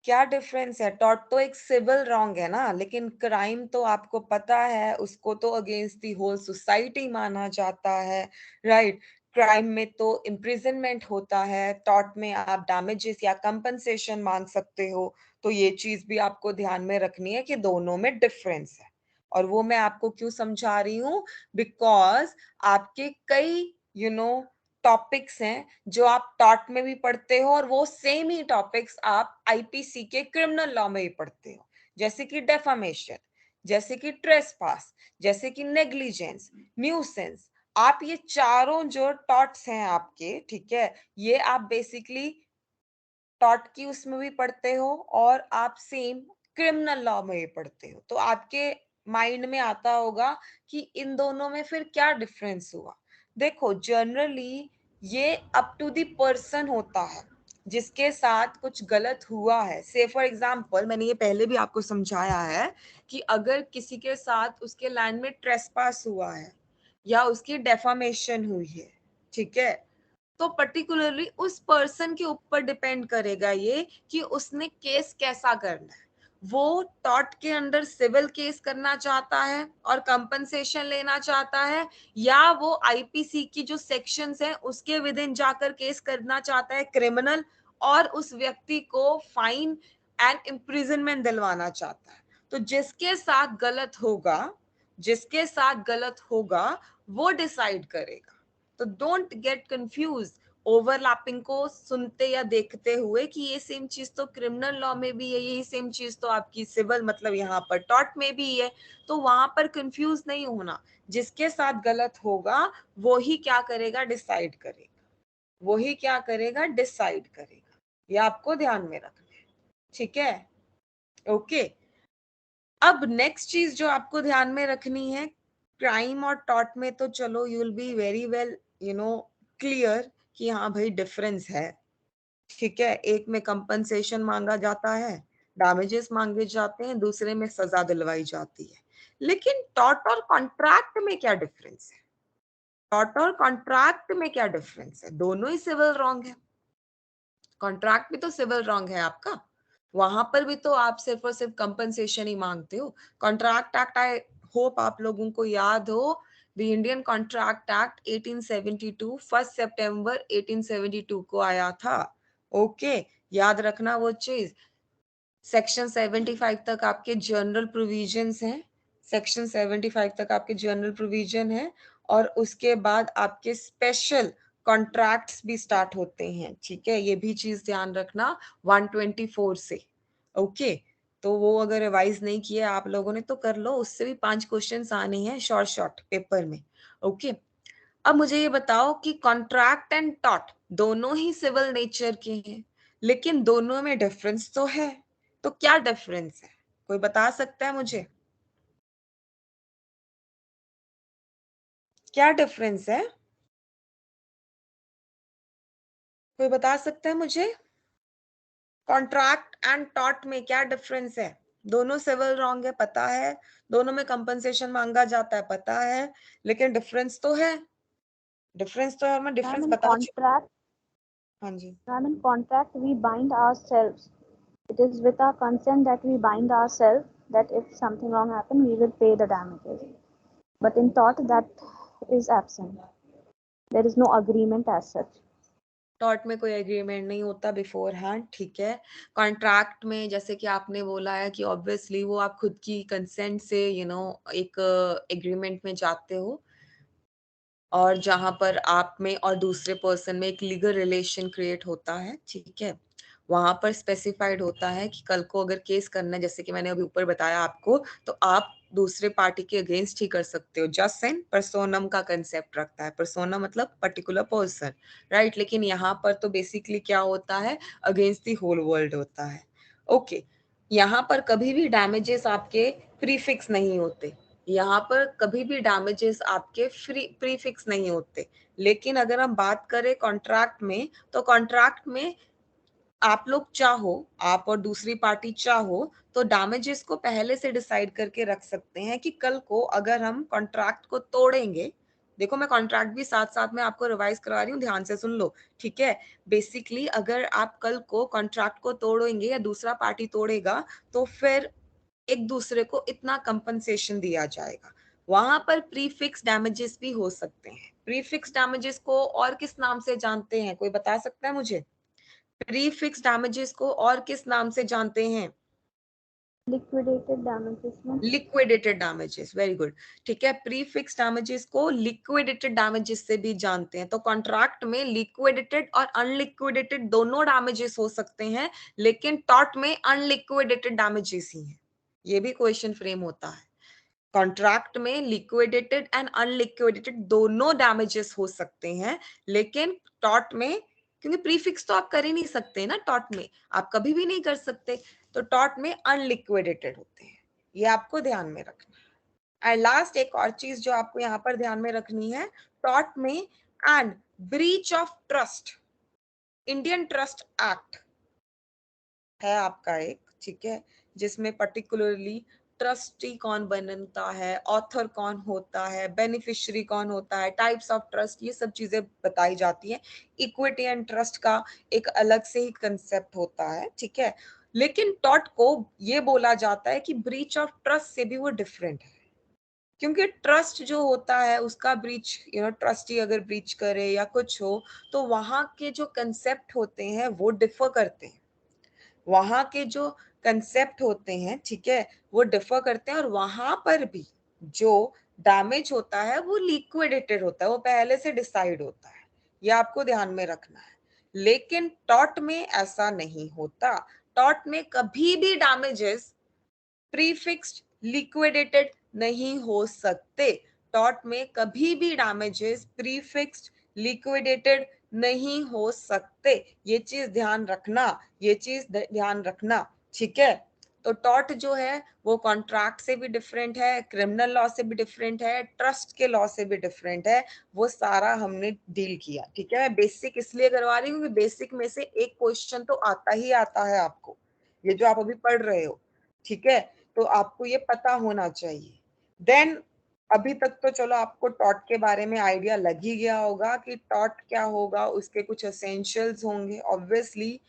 क्या डिफरेंस है? टॉट तो एक सिविल रॉन्ग है ना, लेकिन क्राइम तो आपको पता है उसको तो अगेंस्ट दी होल सोसाइटी माना जाता है, राइट? क्राइम में तो इम्प्रिजनमेंट होता है, टॉट में आप डैमेजेस या कंपनसेशन मांग सकते हो। तो ये चीज भी आपको ध्यान में रखनी है कि दोनों में डिफरेंस है। और वो मैं आपको क्यों समझा रही हूँ? बिकॉज आपके कई टॉपिक्स हैं जो आप टॉट में भी पढ़ते हो, और वो सेम ही टॉपिक्स आप आईपीसी के क्रिमिनल लॉ में भी पढ़ते हो, जैसे कि डेफामेशन, जैसे कि ट्रेसपास, जैसे कि नेग्लिजेंस, न्यूसेंस। आप ये चारों जो टॉट्स हैं आपके, ठीक है, ये आप बेसिकली टॉट की उसमें भी पढ़ते हो, और आप सेम क्रिमिनल लॉ में भी पढ़ते हो। तो आपके माइंड में आता होगा कि इन दोनों में फिर क्या डिफरेंस हुआ। देखो, जनरली ये अप टू द पर्सन होता है जिसके साथ कुछ गलत हुआ है। से फॉर एग्जांपल, मैंने ये पहले भी आपको समझाया है कि अगर किसी के साथ उसके लैंड में ट्रेसपास हुआ है या उसकी डेफामेशन हुई है, ठीक है, तो पर्टिकुलरली उस पर्सन के ऊपर डिपेंड करेगा ये कि उसने केस कैसा करना है। वो टॉट के अंडर सिविल केस करना चाहता है और कंपनसेशन लेना चाहता है, या वो आईपीसी की जो सेक्शंस हैं उसके विद इन जाकर केस करना चाहता है क्रिमिनल, और उस व्यक्ति को फाइन एंड इम्प्रिजनमेंट दिलवाना चाहता है। तो जिसके साथ गलत होगा, जिसके साथ गलत होगा, वो डिसाइड करेगा। तो डोंट गेट कंफ्यूज ओवरलैपिंग को सुनते या देखते हुए कि ये सेम चीज तो क्रिमिनल लॉ में भी है, यही सेम चीज तो आपकी सिविल मतलब यहाँ पर टॉट में भी है। तो वहां पर कंफ्यूज नहीं होना। जिसके साथ गलत होगा वो ही क्या करेगा? डिसाइड करेगा। वो ही क्या करेगा? डिसाइड करेगा। ये आपको ध्यान में रखना है, ठीक है? ओके। अब नेक्स्ट चीज जो आपको ध्यान में रखनी है, क्राइम और टॉट में तो चलो you will be very well clear कि हाँ भाई डिफरेंस है, ठीक है। एक में कंपनसेशन मांगा जाता है, डैमेजेस मांगे जाते हैं, दूसरे में सजा दिलवाई जाती है। लेकिन टॉट और कॉन्ट्रैक्ट में क्या डिफरेंस है? टॉट और कॉन्ट्रैक्ट में क्या डिफरेंस है? दोनों ही सिविल रॉन्ग है। कॉन्ट्रैक्ट भी तो सिविल रॉन्ग है आपका, वहां पर भी तो आप सिर्फ और सिर्फ कंपनसेशन ही मांगते हो। कॉन्ट्रैक्ट एक्ट, आई होप आप लोगों को याद हो, द इंडियन कॉन्ट्रैक्ट एक्ट 1872 1 सितंबर 1872 को आया था। ओके, याद रखना वो चीज। सेक्शन 75 तक आपके जनरल प्रोविजंस हैं, सेक्शन 75 तक आपके जनरल प्रोविजन है, और उसके बाद आपके स्पेशल कॉन्ट्रैक्ट्स भी स्टार्ट होते हैं, ठीक है। ये भी चीज ध्यान रखना 124 से। ओके, तो वो अगर रिवाइज नहीं किया आप लोगों ने तो कर लो, उससे भी 5 क्वेश्चंस आने हैं शॉर्ट शॉर्ट पेपर में। ओके, अब मुझे ये बताओ कि कॉन्ट्रैक्ट एंड टॉट दोनों ही सिविल नेचर के हैं, लेकिन दोनों में डिफरेंस तो है। तो क्या डिफरेंस है? कोई बता सकता है मुझे? क्या डिफरेंस है? कोई बता सकता है मुझे? कॉन्ट्रैक्ट एंड टॉट में क्या डिफरेंस है? दोनों सिविल रॉन्ग है पता है, दोनों में कंपनसेशन मांगा जाता है पता है, लेकिन डिफरेंस तो है, डिफरेंस तो है, मैं डिफरेंस Ma'am, in बता चुकी। contract, हाँ जी, ma'am, in contract we bind ourselves. It is with our consent that we bind ourselves that if something wrong happen, we will pay the damages. But in tort, that is absent. There is no agreement as such. Taught में कोई agreement नहीं होता before hand, ठीक है। Contract में जैसे कि आपने बोला है कि ऑब्वियसली वो आप खुद की कंसेंट से एक एग्रीमेंट में जाते हो, और जहां पर आप में और दूसरे पर्सन में एक लीगल रिलेशन क्रिएट होता है, ठीक है। वहां पर स्पेसिफाइड होता है कि कल को अगर केस करना है, जैसे कि मैंने अभी ऊपर बताया आपको, तो आप दूसरे पार्टी के अगेंस्ट ही कर सकते हो। जस्ट एंड पर्सोनम का कंसेप्ट रखता है, पर्सोना मतलब पर्टिकुलर पर्सन, राइट। लेकिन यहाँ पर तो बेसिकली क्या होता है, अगेंस्ट द होल वर्ल्ड होता है। ओके, यहाँ पर कभी भी डैमेजेस आपके प्रीफिक्स नहीं होते, यहाँ पर कभी भी डैमेजेस आपके प्रीफिक्स नहीं होते। लेकिन अगर हम बात करें कॉन्ट्रैक्ट में, तो कॉन्ट्रैक्ट में आप लोग चाहो, आप और दूसरी पार्टी चाहो, तो डैमेजेस को पहले से डिसाइड करके रख सकते हैं कि कल को अगर हम कॉन्ट्रैक्ट को तोड़ेंगे, देखो मैं कॉन्ट्रैक्ट भी साथ साथ में आपको रिवाइज करवा रही हूँ, ध्यान से सुन लो, ठीक है। बेसिकली अगर आप कल को कॉन्ट्रैक्ट को तोड़ेंगे या दूसरा पार्टी तोड़ेगा, तो फिर एक दूसरे को इतना कंपनसेशन दिया जाएगा। वहां पर प्रीफिक्स डैमेजेस भी हो सकते हैं। प्रीफिक्स डैमेजेस को और किस नाम से जानते हैं, कोई बता सकता है मुझे? प्रीफिक्स डैमेजेस को और किस नाम से जानते हैं? Liquidated damages, ma'am. Liquidated damages, very good, ठीक है। प्रीफिक्स डैमेजेस को लिक्विडेटेड डैमेजेस से भी जानते हैं। तो कॉन्ट्रैक्ट में लिक्विडेटेड और अनलिक्विडेटेड दोनों डैमेजेस हो सकते हैं, लेकिन टॉर्ट में अनलिक्विडेटेड डैमेजेस ही हैं। ये भी क्वेश्चन फ्रेम होता है। कॉन्ट्रैक्ट में लिक्विडेटेड एंड अनलिक्विडेटेड दोनों डैमेजेस हो सकते हैं, लेकिन टॉर्ट में, क्योंकि प्रीफिक्स तो आप कर ही नहीं सकते ना, टॉर्ट में आप कभी भी नहीं कर सकते, तो टॉर्ट में अनलिक्विडेटेड होते हैं। ये आपको ध्यान में रखना है। एंड लास्ट एक और चीज जो आपको यहाँ पर ध्यान में रखनी है, टॉर्ट में and breach of trust, Indian trust act है आपका एक, ठीक है, जिसमें पर्टिकुलरली ट्रस्टी कौन बनता है, ऑथर कौन होता है, बेनिफिशियरी कौन होता है, टाइप्स ऑफ ट्रस्ट, ये सब चीजें बताई जाती हैं। इक्विटी एंड ट्रस्ट का एक अलग से ही कंसेप्ट होता है, ठीक है। लेकिन टॉट को ये बोला जाता है कि ब्रीच ऑफ ट्रस्ट से भी वो डिफरेंट है, क्योंकि ट्रस्ट जो होता है उसका ब्रीच, ट्रस्टी अगर ब्रीच करे या कुछ हो, तो वहां के जो कंसेप्ट होते हैं वो डिफर करते हैं, वहां के जो कंसेप्ट होते हैं, ठीक है, वो डिफर करते हैं। और वहां पर भी जो डैमेज होता है वो लिक्विडेटेड होता है, वो पहले से डिसाइड होता है, ये आपको ध्यान में रखना है। लेकिन टॉट में ऐसा नहीं होता। टॉट में कभी भी डैमेजेस प्रीफिक्स्ड लिक्विडेटेड नहीं हो सकते। टॉट में कभी भी डैमेजेस प्रीफिक्स्ड लिक्विडेटेड नहीं हो सकते। ये चीज ध्यान रखना, ये चीज ध्यान रखना, ठीक है। तो टॉट जो है वो कॉन्ट्रैक्ट से भी डिफरेंट है, क्रिमिनल लॉ से भी डिफरेंट है, ट्रस्ट के लॉ से भी डिफरेंट है, वो सारा हमने डील किया, ठीक है। मैं बेसिक इसलिए करवा रही हूँ क्योंकि बेसिक में से एक क्वेश्चन तो आता ही आता है आपको, ये जो आप अभी पढ़ रहे हो, ठीक है, तो आपको ये पता होना चाहिए। देन अभी तक तो चलो आपको टॉट के बारे में आइडिया लग ही गया होगा कि टॉट क्या होगा, उसके कुछ एसेंशियल्स होंगे ऑब्वियसली,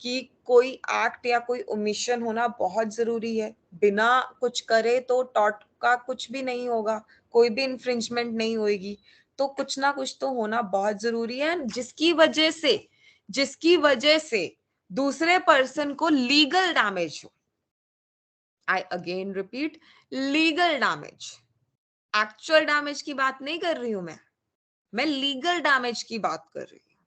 कि कोई एक्ट या कोई ओमिशन होना बहुत जरूरी है। बिना कुछ करे तो टॉट का कुछ भी नहीं होगा, कोई भी इन्फ्रिंजमेंट नहीं होगी, तो कुछ ना कुछ तो होना बहुत जरूरी है, जिसकी वजह से दूसरे पर्सन को लीगल डैमेज हो। I again repeat, legal damage, actual damage की बात नहीं कर रही हूं मैं लीगल डैमेज की बात कर रही हूँ,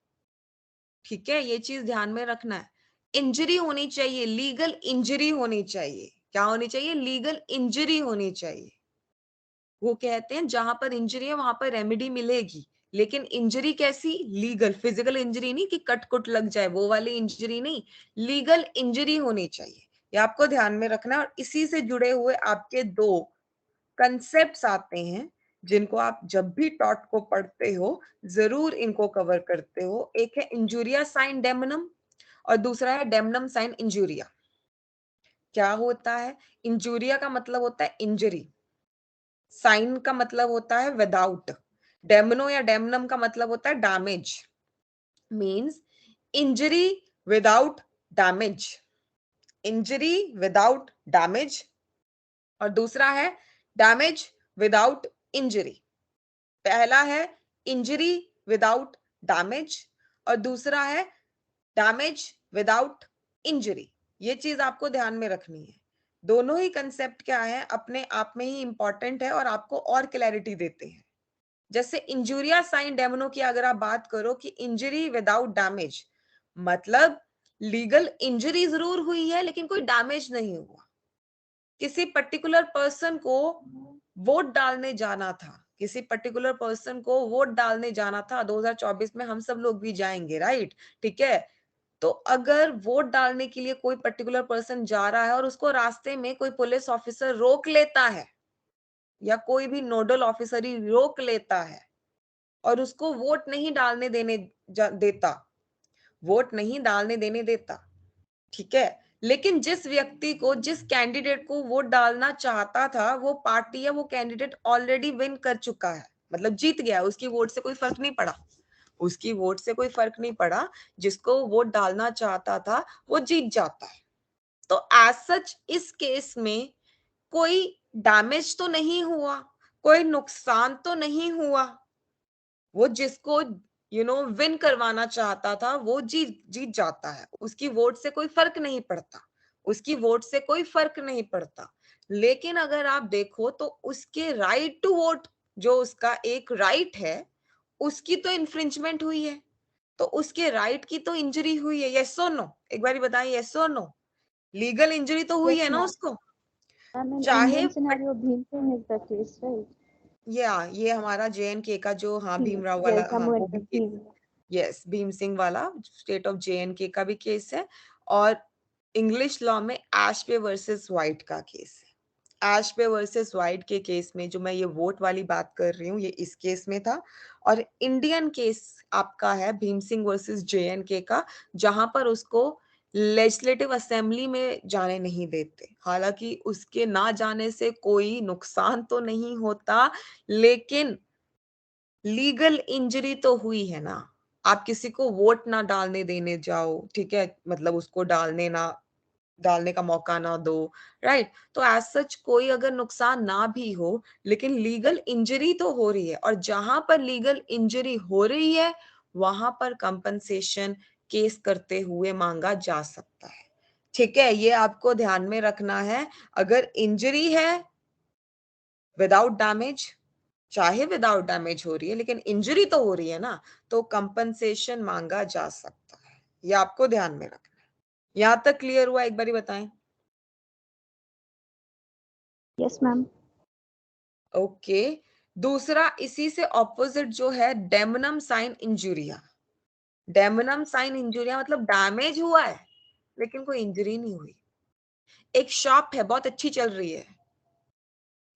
ठीक है। ये चीज ध्यान में रखना है। इंजरी होनी चाहिए, लीगल इंजरी होनी चाहिए। क्या होनी चाहिए? लीगल इंजरी होनी चाहिए। वो कहते हैं जहां पर इंजरी है वहां पर रेमेडी मिलेगी, लेकिन इंजरी कैसी? लीगल, फिजिकल इंजरी नहीं कि कट कुट लग जाए, वो वाली इंजरी नहीं, लीगल इंजरी होनी चाहिए। ये आपको ध्यान में रखना है। और इसी से जुड़े हुए आपके दो कंसेप्ट्स आते हैं जिनको आप जब भी टॉट को पढ़ते हो जरूर इनको कवर करते हो। एक है इंजूरिया साइन डेमनम और दूसरा है डेमनम साइन इंजूरिया, क्या होता है? इंजुरिया का मतलब होता है इंजरी, साइन का मतलब होता है विदाउट, डेमनो या डेमनम का मतलब होता है damage, means injury without damage, injury without damage, और दूसरा है डैमेज विदाउट इंजरी। पहला है इंजरी विदाउट डैमेज और दूसरा है डैमेज विदाउट इंजरी। ये चीज आपको ध्यान में रखनी है। दोनों ही कंसेप्ट क्या है, अपने आप में ही इंपॉर्टेंट है और आपको और क्लैरिटी देते हैं। जैसे इंजुरिया साइन डेमनो की अगर आप बात करो कि इंजरी विदाउट डैमेज, मतलब लीगल इंजरी जरूर हुई है लेकिन कोई डैमेज नहीं हुआ। किसी पर्टिकुलर पर्सन को वोट डालने जाना था, किसी पर्टिकुलर पर्सन को वोट डालने जाना था 2024 में, हम सब लोग भी जाएंगे, राइट? ठीक है, तो अगर वोट डालने के लिए कोई पर्टिकुलर पर्सन जा रहा है और उसको रास्ते में कोई पुलिस ऑफिसर रोक लेता है या कोई भी नोडल ऑफिसर ही रोक लेता है और उसको वोट नहीं डालने देता, वोट नहीं डालने देने देता, ठीक है, लेकिन जिस व्यक्ति को, जिस कैंडिडेट को वोट डालना चाहता था, वो पार्टी या वो कैंडिडेट ऑलरेडी विन कर चुका है, मतलब जीत गया, उसकी वोट से कोई फर्क नहीं पड़ा, उसकी वोट से कोई फर्क नहीं पड़ा, जिसको वोट डालना चाहता था वो जीत जाता है। तो एज सच इस केस में कोई डैमेज तो नहीं हुआ, कोई नुकसान तो नहीं हुआ, वो जिसको विन करवाना चाहता था वो जीत जीत जाता है, उसकी वोट से कोई फर्क नहीं पड़ता, उसकी वोट से कोई फर्क नहीं पड़ता। लेकिन अगर आप देखो तो उसके राइट टू वोट, जो उसका एक राइट है, उसकी तो इन्फ्रिंजमेंट हुई है, तो उसके राइट की तो इंजरी हुई है। यस और नो, एक बार बताइए, यस और नो, लीगल इंजरी तो हुई Yes, है ना ma'am. उसको, Ma'am, in चाहे Indian scenario, Bhimsen is the case, right? ये हमारा JNK का जो, हाँ, Bhim. भीमराव वाला, Yes, हाँ, Jammu वो and भी case, Kashmir. Yes, Bhim Singh वाला स्टेट ऑफ JNK का भी केस है, और इंग्लिश लॉ में एशबे वर्सेस वाइट का केस है। एशबे वर्सेस वाइट के केस में जो मैं ये वोट वाली बात कर रही हूँ, ये इस केस में था, और इंडियन केस आपका है भीम सिंह वर्सेस JNK का, जहां पर उसको लेजिस्लेटिव असेंबली में जाने नहीं देते। हालांकि उसके ना जाने से कोई नुकसान तो नहीं होता, लेकिन लीगल इंजरी तो हुई है ना। आप किसी को वोट ना डालने देने जाओ, ठीक है, मतलब उसको डालने का मौका ना दो, राइट? तो एज सच कोई अगर नुकसान ना भी हो, लेकिन लीगल इंजरी तो हो रही है, और जहां पर लीगल इंजरी हो रही है वहां पर कंपनसेशन केस करते हुए मांगा जा सकता है। ठीक है, ये आपको ध्यान में रखना है। अगर इंजरी है विदाउट डैमेज, चाहे विदाउट डैमेज हो रही है लेकिन इंजरी तो हो रही है ना, तो कंपनसेशन मांगा जा सकता है। ये आपको ध्यान में रखना है। यहां तक क्लियर हुआ? एक बार बताएं। Yes, ma'am. ओके, दूसरा इसी से ऑपोजिट जो है डेमनम साइन इंजुरिया। डेमनम साइन इंजुरिया मतलब डैमेज हुआ है लेकिन कोई इंजरी नहीं हुई। एक शॉप है, बहुत अच्छी चल रही है,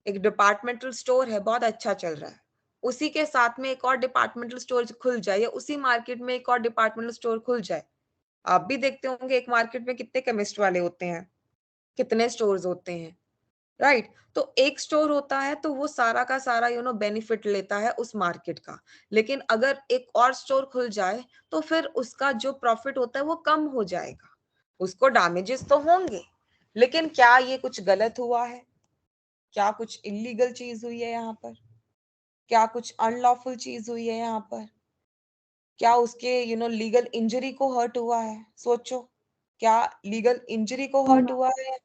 एक डिपार्टमेंटल स्टोर है, बहुत अच्छा चल रहा है, उसी के साथ में एक और डिपार्टमेंटल स्टोर खुल जाए, या उसी मार्केट में एक और डिपार्टमेंटल स्टोर खुल जाए। आप भी देखते होंगे एक मार्केट में कितने केमिस्ट वाले होते हैं, कितने स्टोर्स होते हैं, राइट? तो एक स्टोर होता है तो वो सारा का सारा बेनिफिट लेता है उस मार्केट का, लेकिन अगर एक और स्टोर खुल जाए तो फिर उसका जो प्रॉफिट होता है वो कम हो जाएगा, उसको डैमेजेस तो होंगे। लेकिन क्या ये कुछ गलत हुआ है? क्या कुछ इलीगल चीज हुई है यहाँ पर? क्या कुछ अनलॉफुल चीज हुई है यहाँ पर? क्या उसके लीगल इंजरी को हर्ट हुआ है? सोचो, क्या लीगल इंजरी को No, हर्ट ma'am. हुआ है?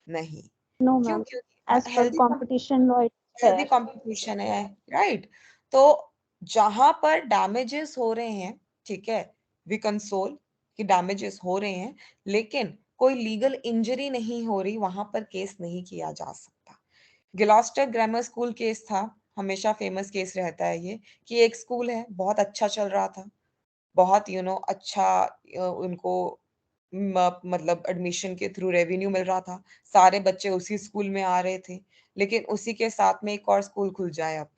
नहीं। No, क्यों? ma'am. As क्योंकि per competition law, it's healthy fair. Competition है, राइट? तो जहां पर डैमेजेस हो रहे हैं, ठीक है, वी कंसोल कि डैमेजेस हो रहे हैं, लेकिन कोई लीगल इंजरी नहीं हो रही, वहां पर केस नहीं किया जा सकता। ग्लॉस्टर ग्रामर स्कूल केस था, हमेशा फेमस केस रहता है ये, कि एक स्कूल है, बहुत अच्छा चल रहा था, बहुत अच्छा, उनको मतलब एडमिशन के थ्रू रेवेन्यू मिल रहा था, सारे बच्चे उसी स्कूल में आ रहे थे, लेकिन उसी के साथ में एक और स्कूल खुल जाए, अब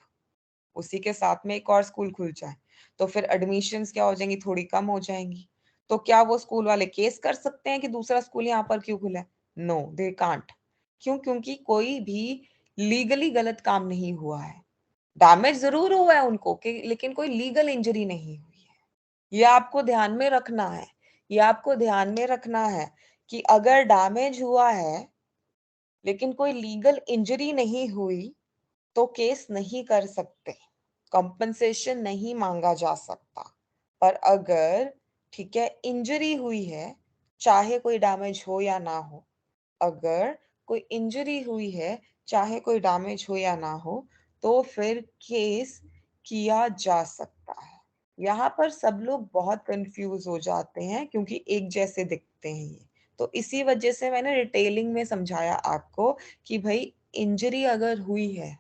उसी के साथ में एक और स्कूल खुल जाए, तो फिर एडमिशन्स क्या हो जाएंगी, थोड़ी कम हो जाएंगी। तो क्या वो स्कूल वाले केस कर सकते हैं कि दूसरा स्कूल यहाँ पर क्यों खुला है? No they can't. क्यों? क्योंकि कोई भी लीगली गलत काम नहीं हुआ है। डैमेज जरूर हुआ है उनको लेकिन कोई लीगल इंजरी नहीं हुई है। ये आपको ध्यान में रखना है। ये आपको ध्यान में रखना है कि अगर डैमेज हुआ है लेकिन कोई लीगल इंजरी नहीं हुई तो केस नहीं कर सकते, कंपनसेशन नहीं मांगा जा सकता। पर अगर ठीक है इंजरी हुई है, चाहे कोई डैमेज हो या ना हो, अगर कोई इंजरी हुई है चाहे कोई डैमेज हो या ना हो, तो फिर केस किया जा सकता है। यहाँ पर सब लोग बहुत कंफ्यूज हो जाते हैं क्योंकि एक जैसे दिखते हैं ये, तो इसी वजह से मैंने डिटेलिंग में समझाया आपको कि भाई इंजरी अगर हुई है,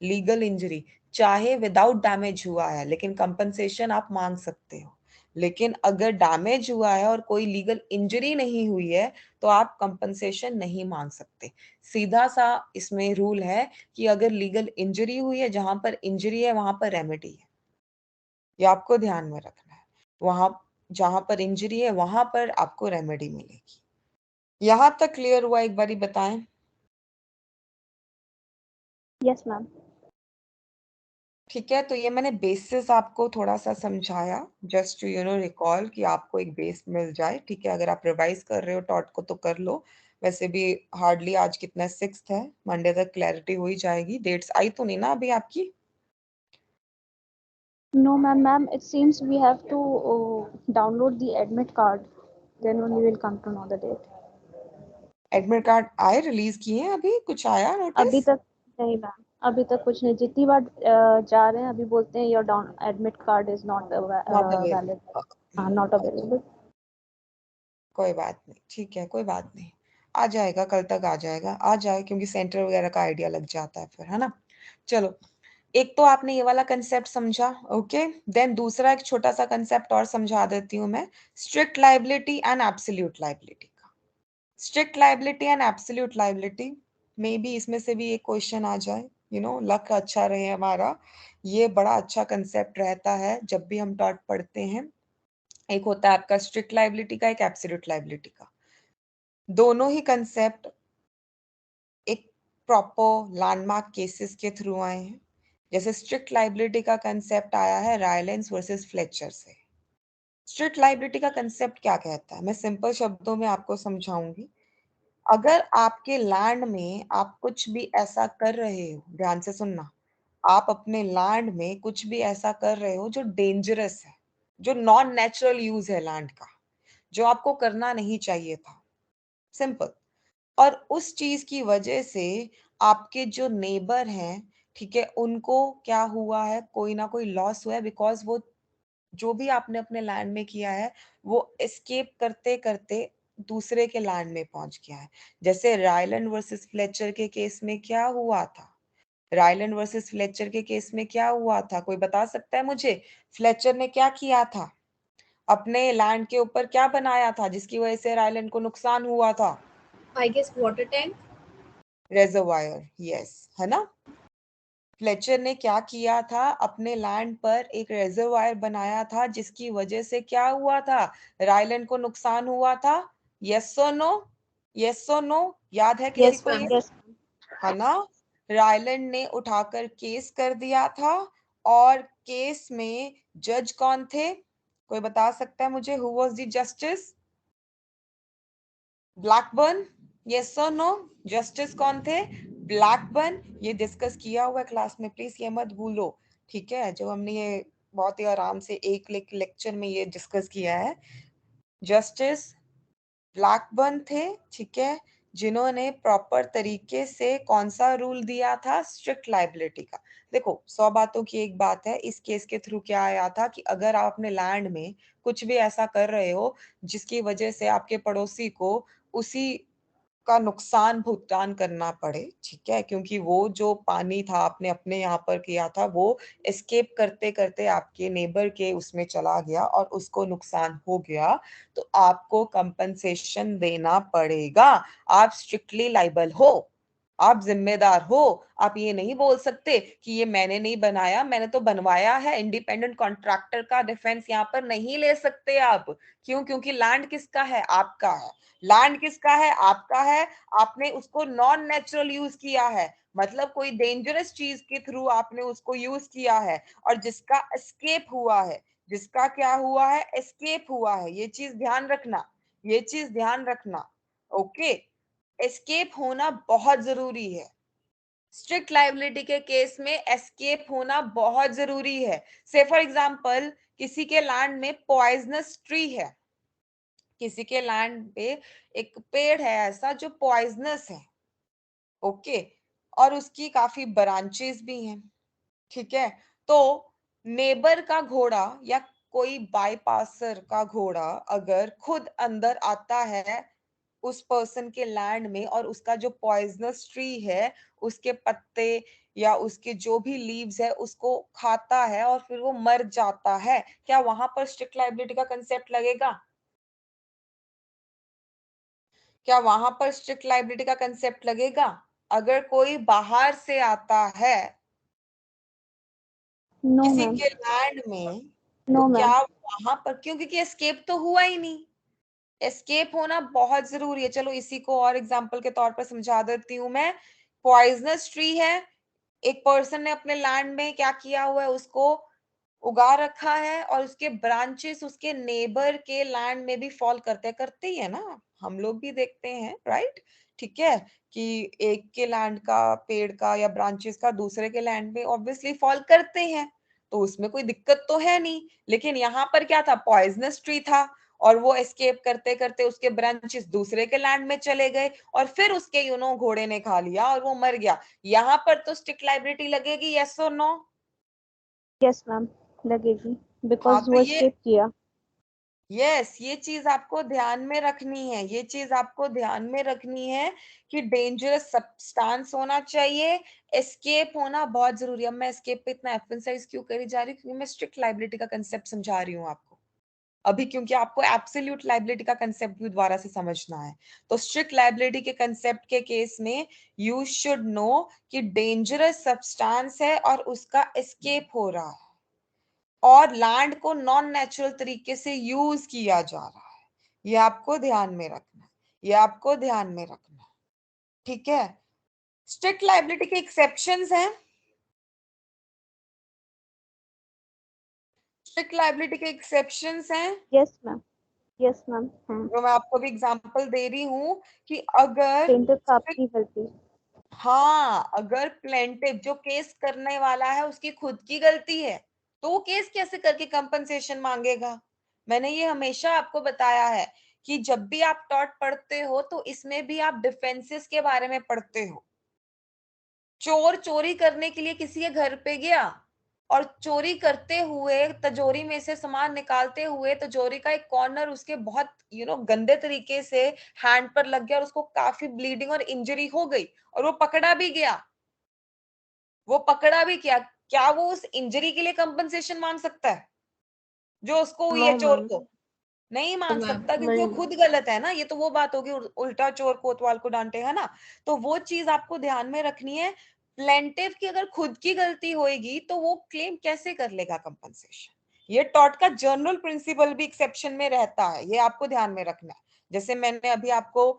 लीगल इंजरी, चाहे विदाउट डैमेज हुआ है लेकिन कंपनसेशन आप मांग सकते हो। लेकिन अगर डैमेज हुआ है और कोई लीगल इंजरी नहीं हुई है तो आप कंपनसेशन नहीं मांग सकते। सीधा सा इसमें रूल है कि अगर लीगल इंजरी हुई है, जहां पर इंजरी है वहां पर रेमेडी है। ये आपको ध्यान में रखना है। वहां जहां पर इंजरी है वहां पर आपको रेमेडी मिलेगी। यहां तक क्लियर हुआ? एक बारी बताएं। Yes, ma'am. ठीक है, तो ये मैंने बेसिस आपको थोड़ा सा समझाया, जस्ट टू रिकॉल कि आपको एक बेस मिल जाए। ठीक है, अगर आप रिवाइज कर रहे हो टॉट को तो कर लो। वैसे भी हार्डली आज कितना 6th है, मंडे तक क्लैरिटी हो ही जाएगी। डेट्स आई तो नहीं ना अभी आपकी? No, ma'am. It seems we have to download the admit card. Then only we'll come to know the date. Admit card आए, रिलीज किए हैं? अभी कुछ आया अभी नोटिस? तक नहीं मैम, अभी तक कुछ नहीं। जितनी बार जा रहे हैं अभी बोलते हैं your down admit card is not not valid. हाँ, नॉट अवेलेबल। कोई बात नहीं, ठीक है, कोई बात नहीं। आ जाएगा, कल तक आ जाएगा, आ जाए, क्योंकि सेंटर वगैरह का आइडिया लग जाता है फिर, है ना। चलो, एक तो आपने ये वाला कंसेप्ट समझा। ओके, देन दूसरा एक छोटा सा कंसेप्ट और समझा देती हूँ मैं, strict liability and absolute liability का। Strict liability and absolute liability maybe इसमें से भी एक क्वेश्चन आ जाए, लक अच्छा रहे हमारा। ये बड़ा अच्छा कंसेप्ट रहता है जब भी हम टॉट पढ़ते हैं। एक होता है आपका स्ट्रिक्ट लाइबिलिटी का, एक एब्सोल्यूट लाइबिलिटी का। दोनों ही कंसेप्ट एक प्रॉपर लैंडमार्क केसेस के थ्रू आए हैं। जैसे स्ट्रिक्ट लाइबिलिटी का कंसेप्ट आया है रायलेंस वर्सेस फ्लेचर से। स्ट्रिक्ट लाइबिलिटी का कंसेप्ट क्या कहता है, मैं सिंपल शब्दों में आपको समझाऊंगी। अगर आपके लैंड में आप कुछ भी ऐसा कर रहे हो, ध्यान से सुनना, आप अपने लैंड में कुछ भी ऐसा कर रहे हो जो डेंजरस है, जो नॉन नेचुरल यूज है लैंड का, जो आपको करना नहीं चाहिए था, सिंपल, और उस चीज की वजह से आपके जो नेबर हैं, ठीक है, उनको क्या हुआ है, कोई ना कोई लॉस हुआ है, बिकॉज वो जो भी आपने अपने लैंड में किया है वो एस्केप करते करते दूसरे के लैंड में पहुंच गया है। जैसे रायलैंड वर्सेस फ्लेचर के केस में क्या हुआ था? रायलैंड वर्सेस फ्लेचर के केस में क्या हुआ था, कोई बता सकता है मुझे? फ्लेचर ने क्या किया था? अपने लैंड के ऊपर क्या बनाया था जिसकी वजह से रायलैंड को नुकसान हुआ था? I guess water tank. Reservoir, yes, है ना। फ्लेचर ने क्या किया था? अपने लैंड पर एक रेजर्वायर बनाया था जिसकी वजह से क्या हुआ था? रायलैंड को नुकसान हुआ था। यस और नो? यस और नो? याद है किसी यस को मैम, ये? यस। है ना। रायलैंड ने उठाकर केस कर दिया था, और केस में जज कौन थे? कोई बता सकता है मुझे? Who was the justice? Blackburn, yes और नो? जस्टिस कौन थे? ब्लैकबर्न। ये डिस्कस किया हुआ है क्लास में, प्लीज ये मत भूलो। ठीक है, जो हमने ये बहुत ही आराम से एक लेक्चर में ये डिस्कस किया है। जस्टिस ब्लैकबर्न थे, ठीक है, जिन्होंने प्रॉपर तरीके से कौन सा रूल दिया था? स्ट्रिक्ट लाइबिलिटी का। देखो, 100 बातों की एक बात है, इस केस के थ्रू क्या आया था कि अगर आप अपने लैंड में कुछ भी ऐसा कर रहे हो जिसकी वजह से आपके पड़ोसी को उसी का नुकसान भुगतान करना पड़े, ठीक है, क्योंकि वो जो पानी था आपने अपने यहाँ पर किया था वो एस्केप करते करते आपके नेबर के उसमें चला गया और उसको नुकसान हो गया, तो आपको कंपनसेशन देना पड़ेगा। आप स्ट्रिक्टली लाइबल हो, आप जिम्मेदार हो। आप ये नहीं बोल सकते कि ये मैंने नहीं बनाया, मैंने तो बनवाया है। इंडिपेंडेंट कॉन्ट्रैक्टर का डिफेंस यहाँ पर नहीं ले सकते आप। क्यों? क्योंकि लैंड किसका है? आपका है। लैंड किसका है? आपका है। आपने उसको नॉन नेचुरल यूज किया है, मतलब कोई डेंजरस चीज के थ्रू आपने उसको यूज किया है, और जिसका एस्केप हुआ है, जिसका क्या हुआ है? एस्केप हुआ है। ये चीज ध्यान रखना, ये चीज ध्यान रखना। ओके, एस्केप होना बहुत जरूरी है। स्ट्रिक्ट लाइबिलिटी के केस में एस्केप होना बहुत जरूरी है। से फॉर एग्जांपल, किसी के लैंड में पॉइजनस ट्री है, किसी के लैंड पे एक पेड़ है ऐसा जो पॉइजनस है, ओके, और उसकी काफी ब्रांचेस भी हैं, ठीक है। तो नेबर का घोड़ा या कोई बाईपासर का घोड़ा अगर खुद अंदर आता है उस पर्सन के लैंड में, और उसका जो पॉइजनस ट्री है उसके पत्ते या उसके जो भी लीव्स है उसको खाता है और फिर वो मर जाता है, क्या वहां पर स्ट्रिक्ट लाइबिलिटी का कंसेप्ट लगेगा? क्या वहां पर स्ट्रिक्ट लाइबिलिटी का कंसेप्ट लगेगा? अगर कोई बाहर से आता है नो किसी मैम, के लैंड में, तो नो मैम। क्या वहां पर, क्योंकि एस्केप तो हुआ ही नहीं, एस्केप होना बहुत जरूरी है। चलो इसी को और एग्जांपल के तौर पर समझा देती हूँ मैं। पॉइजनस ट्री है, एक पर्सन ने अपने लैंड में क्या किया हुआ है? उसको उगा रखा है, और उसके ब्रांचेस उसके नेबर के लैंड में भी फॉल करते ही है ना, हम लोग भी देखते हैं, राइट? ठीक है, कि एक के लैंड का पेड़ का या ब्रांचेस का दूसरे के लैंड में ऑब्वियसली फॉल करते हैं, तो उसमें कोई दिक्कत तो है नहीं। लेकिन यहाँ पर क्या था? पॉइजनस ट्री था, और वो एस्केप करते करते उसके ब्रांचेस दूसरे के लैंड में चले गए, और फिर उसके घोड़े ने खा लिया और वो मर गया। यहाँ पर तो स्ट्रिक्ट लाइबिलिटी लगेगी, यस और नो? यस मैम, लगेगी, हाँ, बिकॉज तो वो ये, एस्केप किया। यस, ये चीज आपको ध्यान में रखनी है, ये चीज आपको ध्यान में रखनी है कि डेंजरस सब्सटेंस होना चाहिए, एस्केप होना बहुत जरूरी है। अब मैं एस्केप पे इतना एम्फसाइज क्यों करी जा रही हूँ? क्योंकि मैं स्ट्रिक्ट लाइबिलिटी का कंसेप्ट समझा रही हूँ आपको अभी, क्योंकि आपको एब्सोल्यूट लाइबिलिटी का कंसेप्ट भी दोबारा से समझना है। तो स्ट्रिक्ट लाइबिलिटी के कंसेप्ट के केस में यू शुड नो कि डेंजरस सब्सटेंस है और उसका एस्केप हो रहा है, और लैंड को नॉन नेचुरल तरीके से यूज किया जा रहा है। ये आपको ध्यान में रखना है, ये आपको ध्यान में रखना है, ठीक है। स्ट्रिक्ट लाइबिलिटी के एक्सेप्शंस हैं, स्ट्रिक्ट लाइबिलिटी के एक्सेप्शंस हैं, यस मैम, यस मैम। हाँ, जो मैं आपको भी एग्जांपल दे रही हूँ कि अगर प्लेंटिव का आपकी गलती। हाँ, अगर प्लेंटिव जो केस करने वाला है उसकी खुद की गलती है, तो वो केस कैसे करके कंपनसेशन मांगेगा? मैंने ये हमेशा आपको बताया है कि जब भी आप टॉट पढ़ते हो तो इसमें भी आप डिफेंसेस के बारे में पढ़ते हो। चोर चोरी करने के लिए किसी के घर पे गया, और चोरी करते हुए तिजोरी में से सामान निकालते हुए तिजोरी का एक कॉर्नर उसके बहुत गंदे तरीके से हैंड पर लग गया, और उसको काफी ब्लीडिंग और इंजरी हो गई, और वो पकड़ा भी गया, वो पकड़ा भी किया। क्या वो उस इंजरी के लिए कंपनसेशन मांग सकता है जो उसको हुई नो है, चोर मैम, को? नहीं मांग मैम। सकता, क्योंकि वो नहीं। खुद गलत है ना। ये तो वो बात होगी, उल्टा चोर कोतवाल को डांटे, है ना। तो वो चीज आपको ध्यान में रखनी है। प्लेंटिव की अगर खुद की गलती होएगी तो वो क्लेम कैसे कर लेगा कंपनसेशन? ये टॉट का जनरल प्रिंसिपल भी एक्सेप्शन में रहता है, ये आपको ध्यान में रखना है। जैसे मैंने अभी आपको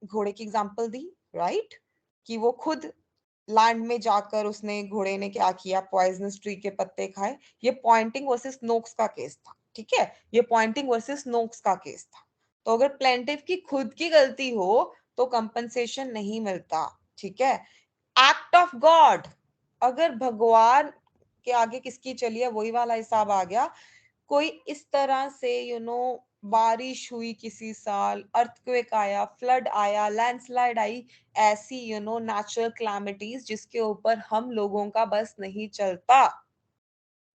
घोड़े की एग्जांपल दी, राइट, कि वो खुद लैंड में जाकर उसने, घोड़े ने क्या किया? पॉइजनस ट्री के पत्ते खाए। ये पॉइंटिंग वर्सेस नोक्स का केस था, ठीक है, ये पॉइंटिंग वर्सेस नोक्स का केस था। तो अगर प्लेंटिव की खुद की गलती हो तो कंपनसेशन नहीं मिलता, ठीक है। एक्ट ऑफ गॉड, अगर भगवान के आगे किसकी चली है, वही वाला हिसाब आ गया। कोई इस तरह से बारिश हुई किसी साल, अर्थक्वेक आया, फ्लड आया, लैंडस्लाइड आई, ऐसी नेचुरल क्लैमिटीज जिसके ऊपर हम लोगों का बस नहीं चलता।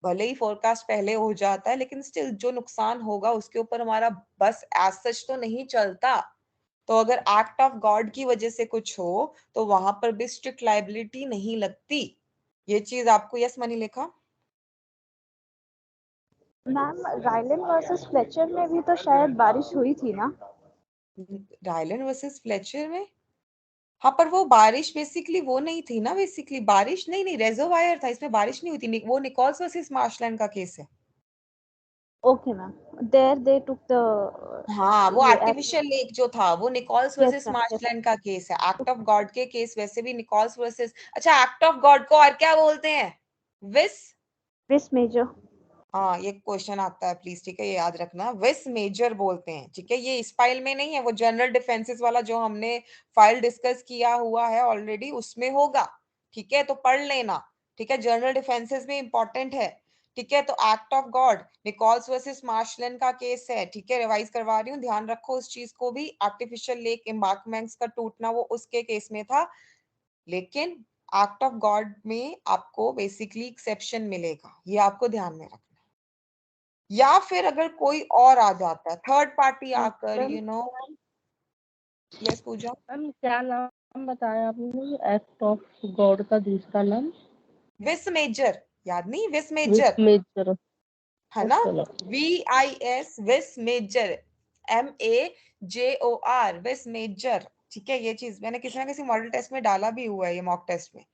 भले ही फोरकास्ट पहले हो जाता है, लेकिन स्टिल जो नुकसान होगा उसके ऊपर हमारा बस एज सच तो नहीं चलता। तो अगर एक्ट ऑफ गॉड की वजह से कुछ हो तो वहां पर भी स्ट्रिक्ट लाइबिलिटी नहीं लगती। ये चीज आपको, यस मनी लिखा? मैम, रायलन वर्सेस फ्लेचर में भी तो शायद बारिश हुई थी ना। रायलन वर्सेस फ्लेचर में? हाँ, पर वो बारिश बेसिकली वो नहीं थी ना, बेसिकली बारिश नहीं, रेजोवायर था, इसमें बारिश नहीं हुई थी। वो निकोल्स वर्सेस मार्शलैंड का केस है। Okay, ma'am. There they took the हाँ, वो ये आर्टिफिशियल लेक जो था वो Nichols yes versus ma'am, yes marshland का केस है। एक्ट ऑफ गॉड के केस वैसे भी निकोल्स वर्सेस, अच्छा एक्ट ऑफ गॉड को और क्या बोलते हैं? विस, Vis major. हाँ ये क्वेश्चन आता है प्लीज, ठीक है, ये याद रखना, विस मेजर बोलते हैं, ठीक है। ये इस फाइल में नहीं है, वो जनरल डिफेंसेस वाला जो हमने फाइल डिस्कस किया हुआ है ऑलरेडी उसमें होगा, ठीक है, तो पढ़ लेना, ठीक है, जनरल डिफेंसेस में इंपॉर्टेंट है, ठीक है। तो act of God Nichols versus marshland का केस है, ठीक है, रिवाइज करवा रही हूँ, ध्यान रखो उस चीज को भी। आर्टिफिशियल लेक एम्बार्कमेंट्स का टूटना वो उसके केस में था, लेकिन एक्ट ऑफ गॉड में आपको बेसिकली एक्सेप्शन मिलेगा, ये आपको ध्यान में रखना। या फिर अगर कोई और आ जाता है थर्ड पार्टी आकर, ma'am you know, yes Pooja, ma'am क्या नाम बताया आपने एक्ट ऑफ गॉड का दूसरा नाम? विस मेजर, याद नहीं, विस विस मेजर मेजर। है ना, okay VIS, vis major, MAJOR, vis major, ठीक है। ये चीज मैंने किसी ना किसी मॉडल टेस्ट में डाला भी हुआ है, ये मॉक टेस्ट में,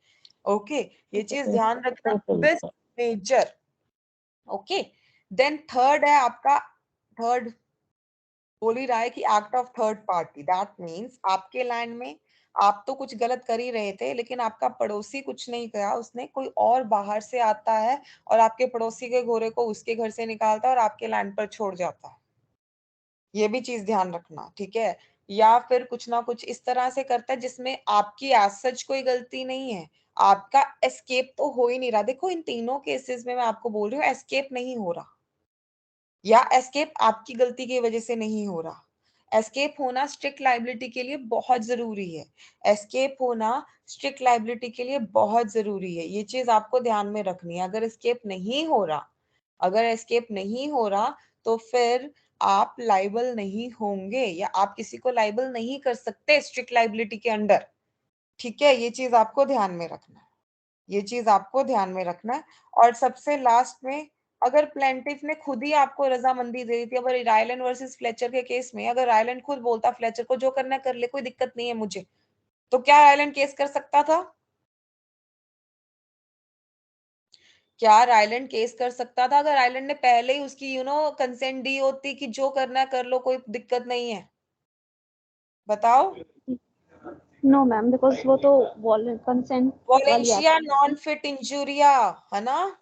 ओके, ये चीज ध्यान रखना, विस मेजर, ओके। देन थर्ड है आपका, थर्ड बोल ही रहा है कि act of third party, that means आपके लैंड में आप तो कुछ गलत कर ही रहे थे, लेकिन आपका पड़ोसी कुछ नहीं किया, उसने कोई और बाहर से आता है और आपके पड़ोसी के घोड़े को उसके घर से निकालता है और आपके लैंड पर छोड़ जाता है, ये भी चीज ध्यान रखना, ठीक है। या फिर कुछ ना कुछ इस तरह से करता है जिसमें आपकी एज सच कोई गलती नहीं है, आपका एस्केप तो हो ही नहीं रहा। देखो इन तीनों केसेस में मैं आपको बोल रही हूँ एस्केप नहीं हो रहा, या एस्केप आपकी गलती की वजह से नहीं हो रहा। एस्केप होना स्ट्रिक्ट लाइबिलिटी के लिए बहुत जरूरी है, एस्केप होना स्ट्रिक्ट लाइबिलिटी के लिए बहुत जरूरी है, ये चीज आपको ध्यान में रखनी है। अगर एस्केप नहीं हो रहा, अगर एस्केप नहीं हो रहा तो फिर आप लाइबल नहीं होंगे, या आप किसी को लाइबल नहीं कर सकते स्ट्रिक्ट लाइबिलिटी के अंडर, ठीक है, ये चीज आपको ध्यान में रखना है, ये चीज आपको ध्यान में रखना है। और सबसे लास्ट में, अगर प्लेंटिफ ने खुद ही आपको रजामंदी दे दी थी, अगर रायलैंड वर्सेस फ्लेचर के केस में अगर रायलैंड खुद बोलता फ्लेचर को जो करना कर ले, कोई दिक्कत नहीं है मुझे, तो क्या रायलैंड केस कर सकता था? क्या रायलैंड केस कर सकता था अगर रायलैंड ने पहले ही उसकी कंसेंट दी होती कि जो करना है कर लो, कोई दिक्कत नहीं है? बताओ। No ma'am, because वो तो consent वाली वॉलेंशिया act नॉन फिट इंजूरिया, है ना,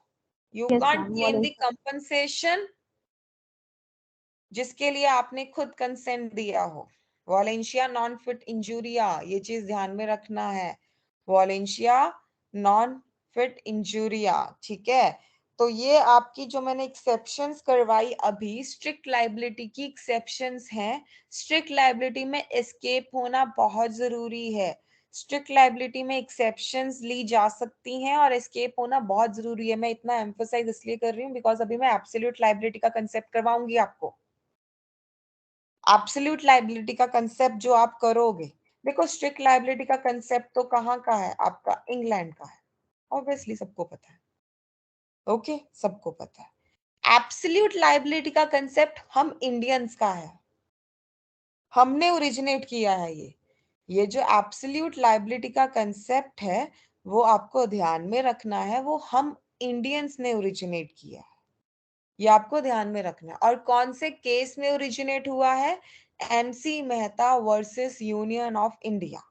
you yes can't ma'am, claim the compensation जिसके लिए आपने खुद कंसेंट दिया हो। वॉलेंशिया नॉन फिट इंजूरिया, ये चीज ध्यान में रखना है, वॉलेंशिया नॉन फिट इंजूरिया, ठीक है। तो ये आपकी जो मैंने एक्सेप्शंस करवाई अभी, स्ट्रिक्ट लाइबिलिटी की एक्सेप्शंस हैं। स्ट्रिक्ट लाइबिलिटी में एस्केप होना बहुत जरूरी है, स्ट्रिक्ट लाइबिलिटी में एक्सेप्शंस ली जा सकती हैं और एस्केप होना बहुत जरूरी है। मैं इतना एम्फोसाइज इसलिए कर रही हूँ बिकॉज अभी मैं एब्सोल्यूट लाइबिलिटी का कंसेप्ट करवाऊंगी आपको। एब्सोल्यूट लाइबिलिटी का कंसेप्ट जो आप करोगे, देखो स्ट्रिक्ट लाइबिलिटी का कंसेप्ट तो कहाँ का है आपका, इंग्लैंड का है, ऑब्वियसली सबको पता है, ओके, सबको पता है। एब्सोल्यूट लाइबिलिटी का कंसेप्ट हम इंडियंस का है, हमने ओरिजिनेट किया है ये जो एब्सोल्यूट लाइबिलिटी का कंसेप्ट है वो आपको ध्यान में रखना है, वो हम इंडियंस ने ओरिजिनेट किया है, ये आपको ध्यान में रखना है। और कौन से केस में ओरिजिनेट हुआ है? MC Mehta versus union of India,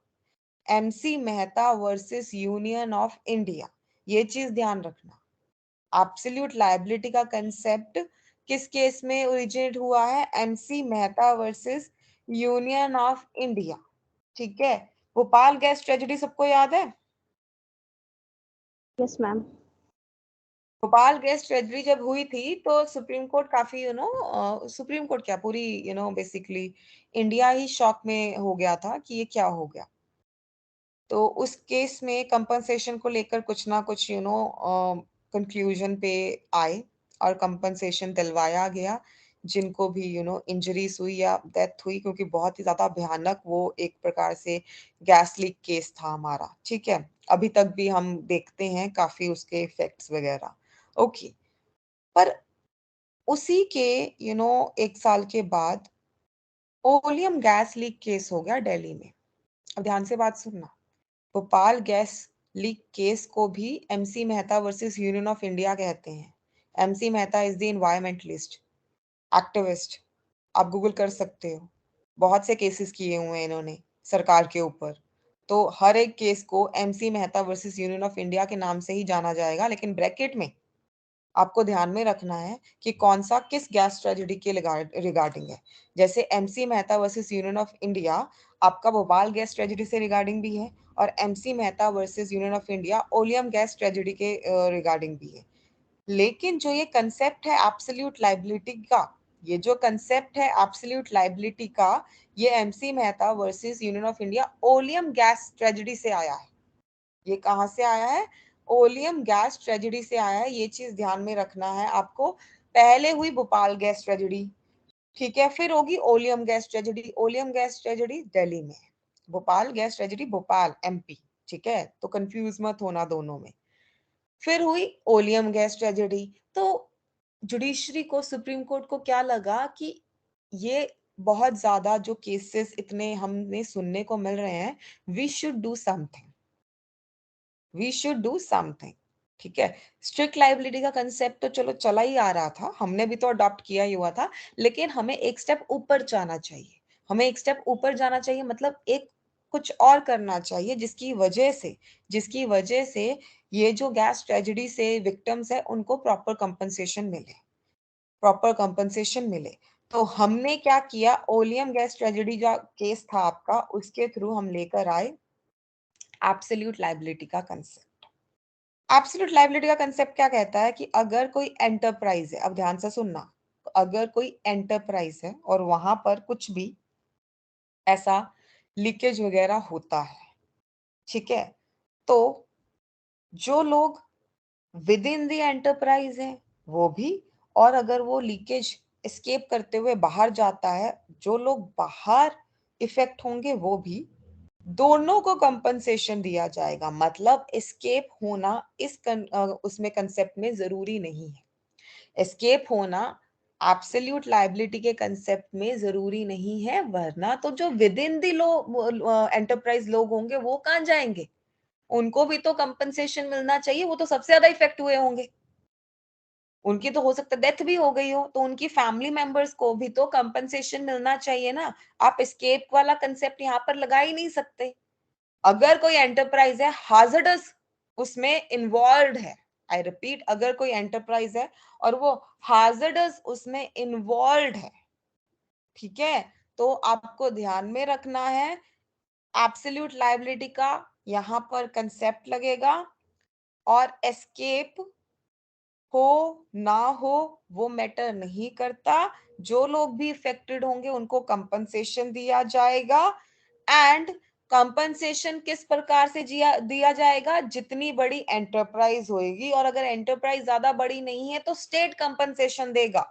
MC Mehta versus union of India, ये चीज ध्यान रखना। एब्सोल्यूट लायबिलिटी का कंसेप्ट किस केस में ओरिजिनेट हुआ है? MC Mehta versus union of India, ठीक है। भोपाल गैस ट्रेजेडी सबको याद है? yes ma'am. Bhopal gas treasury जब हुई थी तो सुप्रीम कोर्ट काफी सुप्रीम कोर्ट क्या, पूरी बेसिकली इंडिया ही शॉक में हो गया था कि ये क्या हो गया। तो उस केस में कंपनसेशन को लेकर कुछ ना कुछ कंक्लूजन पे आए और कंपनसेशन दिलवाया गया जिनको भी इंजरीज हुई या डेथ हुई, क्योंकि बहुत ही ज्यादा भयानक वो एक प्रकार से गैस लीक केस था हमारा, ठीक है। अभी तक भी हम देखते हैं काफी उसके इफेक्ट्स वगैरह, ओके। पर उसी के एक साल के बाद ओलियम गैस लीक केस हो गया दिल्ली में, अब ध्यान से बात सुनना। भोपाल गैस लीक केस को भी MC Mehta versus union of India कहते हैं। MC Mehta is the environmentalist activist, आप गूगल कर सकते हो। बहुत से केसेस किए हुए हैं इन्होंने सरकार के ऊपर। तो हर एक केस को MC Mehta versus union of India के नाम से ही जाना जाएगा, लेकिन ब्रैकेट में आपको ध्यान में रखना है कि कौन सा किस गैस ट्रेजेडी के रिगार्डिंग है। जैसे MC Mehta versus union of India आपका भोपाल गैस ट्रेजेडी से रिगार्डिंग भी है, और MC Mehta versus union of India oleum gas tragedy के रिगार्डिंग भी है। लेकिन जो ये कंसेप्ट है एब्सोल्यूट लाइबिलिटी का, ये जो कंसेप्ट है एब्सोल्यूट लाइबिलिटी का, ये MC Mehta versus union of India oleum gas tragedy से आया है। ये कहां से आया है? ओलियम गैस ट्रेजेडी से आया है। ये चीज ध्यान में रखना है आपको। पहले हुई भोपाल गैस ट्रेजेडी, ठीक है, फिर होगी oleum gas tragedy. Oleum gas tragedy Delhi में है, Bhopal gas tragedy Bhopal MP, ठीक है, तो कंफ्यूज मत होना दोनों में। फिर हुई ओलियम गैस ट्रेजेडी। तो जुडिशरी को, सुप्रीम कोर्ट को क्या लगा कि ये बहुत ज्यादा जो केसेस इतने हमें सुनने को मिल रहे हैं, we should do something, we should do something, ठीक है। स्ट्रिक्ट लाइबिलिटी का कंसेप्ट तो चलो चला ही आ रहा था, हमने भी तो अडॉप्ट किया ही हुआ था, लेकिन हमें एक स्टेप ऊपर जाना चाहिए। हमें एक स्टेप ऊपर जाना चाहिए, मतलब एक कुछ और करना चाहिए जिसकी वजह से ये जो गैस ट्रेजेडी से विक्टिम्स है उनको प्रॉपर कंपनसेशन मिले, प्रॉपर कंपनसेशन मिले। तो हमने क्या किया, ओलियम गैस ट्रेजेडी जो केस था आपका, उसके थ्रू हम लेकर आए एब्सोल्यूट लाइबिलिटी का कंसेप्ट। एब्सोल्यूट लाइबिलिटी का कंसेप्ट क्या कहता है कि अगर कोई एंटरप्राइज है, अब ध्यान से सुनना, अगर कोई एंटरप्राइज है और वहां पर कुछ भी ऐसा लीकेज वगैरह होता है, ठीक है, तो जो लोग विद इन द एंटरप्राइज है वो भी, और अगर वो लीकेज एस्केप करते हुए बाहर जाता है, जो लोग बाहर इफेक्ट होंगे वो भी, दोनों को कंपनसेशन दिया जाएगा। मतलब एस्केप होना उसमें कंसेप्ट में जरूरी नहीं है। एस्केप होना एब्सोल्यूट लायबिलिटी के कंसेप्ट में जरूरी नहीं है, वरना तो जो with in the low enterprise लोग होंगे वो कहाँ जाएंगे, उनको भी तो कंपनसेशन मिलना चाहिए, वो तो सबसे ज्यादा इफेक्ट हुए होंगे। उनकी तो हो सकता है डेथ भी हो गई हो, तो उनकी फैमिली मेंबर्स को भी तो कंपनसेशन मिलना चाहिए ना। आप एस्केप वाला कंसेप्ट यहाँ पर लगा ही नहीं सकते। अगर कोई एंटरप्राइज है हाजर्डस उसमें इन्वॉल्व है, आई रिपीट, अगर कोई एंटरप्राइज है और वो हाजर्डस उसमें इन्वॉल्व है, ठीक है, तो आपको ध्यान में रखना है एब्सोल्यूट लायबिलिटी का यहां पर कंसेप्ट लगेगा, और एस्केप हो ना हो वो मैटर नहीं करता। जो लोग भी इफेक्टेड होंगे उनको कंपनसेशन दिया जाएगा। एंड कंपनसेशन किस प्रकार से दिया जाएगा, जितनी बड़ी एंटरप्राइज होगी, और अगर एंटरप्राइज ज्यादा बड़ी नहीं है तो स्टेट कंपनसेशन देगा।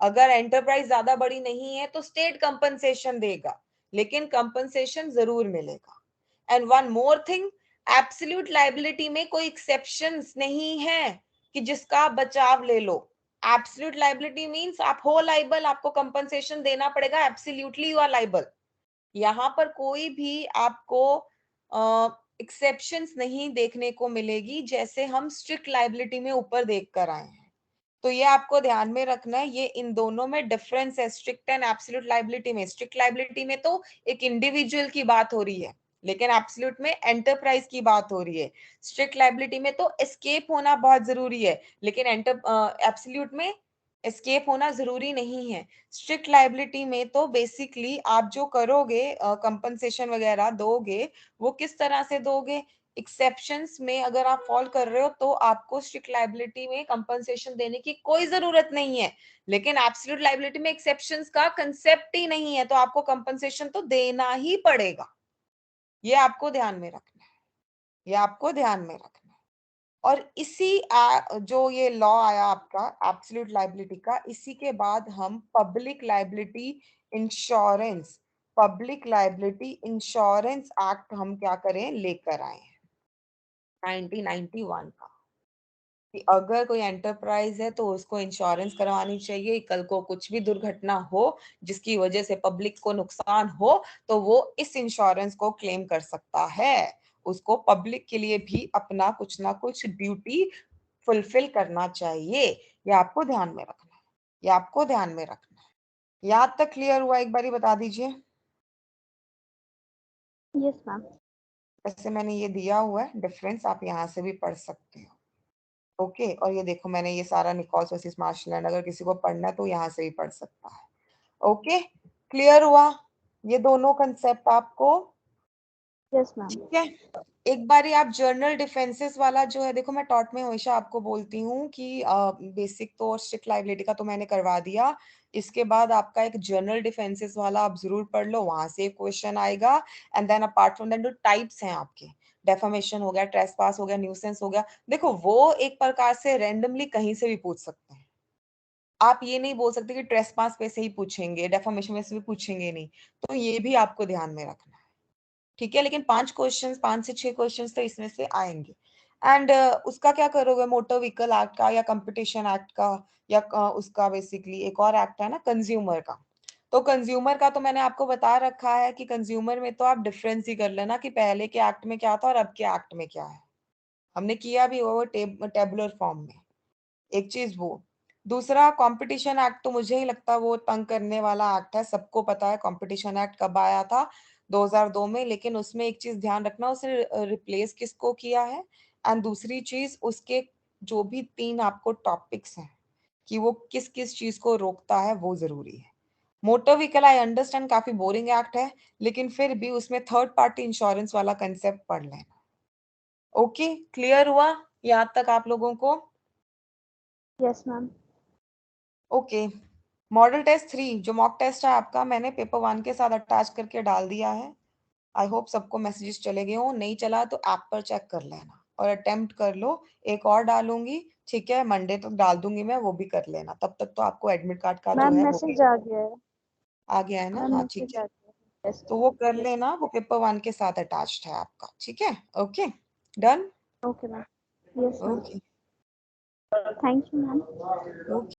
अगर एंटरप्राइज ज्यादा बड़ी नहीं है तो स्टेट कंपनसेशन देगा, लेकिन कंपनसेशन जरूर मिलेगा। And one more thing, absolute liability में कोई एक्सेप्शंस नहीं है कि जिसका आप बचाव ले लो। एब्सोल्यूट लायबिलिटी मींस आप हो लाइबल, आपको कंपनसेशन देना पड़ेगा, एब्सोल्युटली यू आर लाइबल। यहाँ पर कोई भी आपको एक्सेप्शंस नहीं देखने को मिलेगी, जैसे हम स्ट्रिक्ट लायबिलिटी में ऊपर देख कर आए हैं। तो ये आपको ध्यान में रखना है, ये इन दोनों में डिफरेंस है, स्ट्रिक्ट एंड एब्सोल्यूट लायबिलिटी में। स्ट्रिक्ट लायबिलिटी में तो एक इंडिविजुअल की बात हो रही है, लेकिन एब्सोल्यूट में एंटरप्राइज की बात हो रही है। स्ट्रिक्ट लायबिलिटी में तो एस्केप होना बहुत जरूरी है, लेकिन एब्सोल्यूट में एस्केप होना जरूरी नहीं है। स्ट्रिक्ट लायबिलिटी में तो बेसिकली आप जो करोगे, कंपनसेशन वगैरह दोगे, वो किस तरह से दोगे, एक्सेप्शंस में अगर आप फॉल कर रहे हो तो आपको स्ट्रिक्ट लायबिलिटी में कंपनसेशन देने की कोई जरूरत नहीं है। लेकिन एब्सोल्यूट लायबिलिटी में एक्सेप्शंस का कंसेप्ट ही नहीं है, तो आपको कंपनसेशन तो देना ही पड़ेगा। ये आपको ध्यान में रखना है, ये आपको ध्यान में रखना है। और जो ये लॉ आया आपका एब्सोल्यूट लायबिलिटी का, इसी के बाद हम पब्लिक लायबिलिटी इंश्योरेंस एक्ट हम क्या करें, लेकर आए हैं 1991 का। कि अगर कोई एंटरप्राइज है तो उसको इंश्योरेंस करवानी चाहिए, कल को कुछ भी दुर्घटना हो जिसकी वजह से पब्लिक को नुकसान हो तो वो इस इंश्योरेंस को क्लेम कर सकता है। उसको पब्लिक के लिए भी अपना कुछ ना कुछ ड्यूटी फुलफिल करना चाहिए। ये आपको ध्यान में रखना है, ये आपको ध्यान में रखना है। यहाँ तक क्लियर हुआ? एक बारी बता दीजिए। Yes, ma'am. वैसे मैंने ये दिया हुआ है डिफरेंस, आप यहाँ से भी पढ़ सकते हो। ओके, और ये देखो मैंने ये सारा निकोल्स वर्सेस मार्शलैंड, अगर किसी को पढ़ना है तो यहाँ से भी पढ़ सकता है। ओके, क्लियर हुआ ये दोनों कंसेप्ट आपको? Yes, ma'am. ठीक है, एक बारी आप जर्नल डिफेंसेस वाला जो है, देखो मैं टॉट में हमेशा आपको बोलती हूँ कि बेसिक तो स्ट्रिक्ट लायबिलिटी का तो मैंने करवा दिया, इसके बाद आपका एक जर्नल डिफेंसेस वाला आप जरूर पढ़ लो, वहां से एक क्वेश्चन आएगा। And then apart from that जो टाइप्स हैं आपके, डेफामेशन हो गया, ट्रेसपास हो गया, न्यूसेंस हो गया, देखो वो एक प्रकार से रैंडमली कहीं से भी पूछ सकते हैं। आप ये नहीं बोल सकते कि ट्रेसपास पे से ही पूछेंगे, डेफामेशन में से भी पूछेंगे नहीं, तो ये भी आपको ध्यान में रखना है। ठीक है, लेकिन 5 से 6 क्वेश्चंस तो इसमें से आएंगे। एंड उसका क्या करोगे, मोटर व्हीकल एक्ट का या कंपटीशन एक्ट का, या उसका बेसिकली एक और एक्ट है ना कंज्यूमर का। तो कंज्यूमर का तो मैंने आपको बता रखा है कि कंज्यूमर में तो आप डिफरेंस ही कर लेना कि पहले के एक्ट में क्या था और अब के एक्ट में क्या है। हमने किया भी वो टेबुलर फॉर्म में। एक चीज वो, दूसरा कंपटीशन एक्ट तो मुझे ही लगता है वो तंग करने वाला एक्ट है, सबको पता है कंपटीशन एक्ट कब आया था, 2002 में। लेकिन उसमें एक चीज ध्यान रखना, उसने रिप्लेस किसको किया है, एंड दूसरी चीज उसके जो भी 3 आपको टॉपिक्स हैं कि वो किस किस चीज को रोकता है वो जरूरी है। मोटर व्हीकल आई अंडरस्टैंड काफी बोरिंग एक्ट है, लेकिन फिर भी उसमें थर्ड पार्टी इंश्योरेंस वाला कंसेप्ट पढ़ लेना। ओके, क्लियर हुआ यहाँ तक आप लोगों को? Yes, ma'am. Okay, model test 3 जो मॉक टेस्ट है आपका, मैंने पेपर 1 के साथ अटैच करके डाल दिया है। आई होप सबको मैसेजेस चले गए हो, नहीं चला तो ऐप पर चेक कर लेना और अटेम्प्ट कर लो। एक और डालूंगी, ठीक है, मंडे तक डाल दूंगी मैं, वो भी कर लेना, तब तक तो आपको एडमिट कार्ड का जो मैम है वो मैसेज आ गया है। आ गया है ना? मैम हाँ ठीक मैसेज है, आ गया है। यस। तो वो कर लेना, वो पेपर 1 के साथ अटैच्ड है आपका, ठीक है? Okay, done. Okay ma'am. Yes ma'am. Okay thank you ma'am. Okay.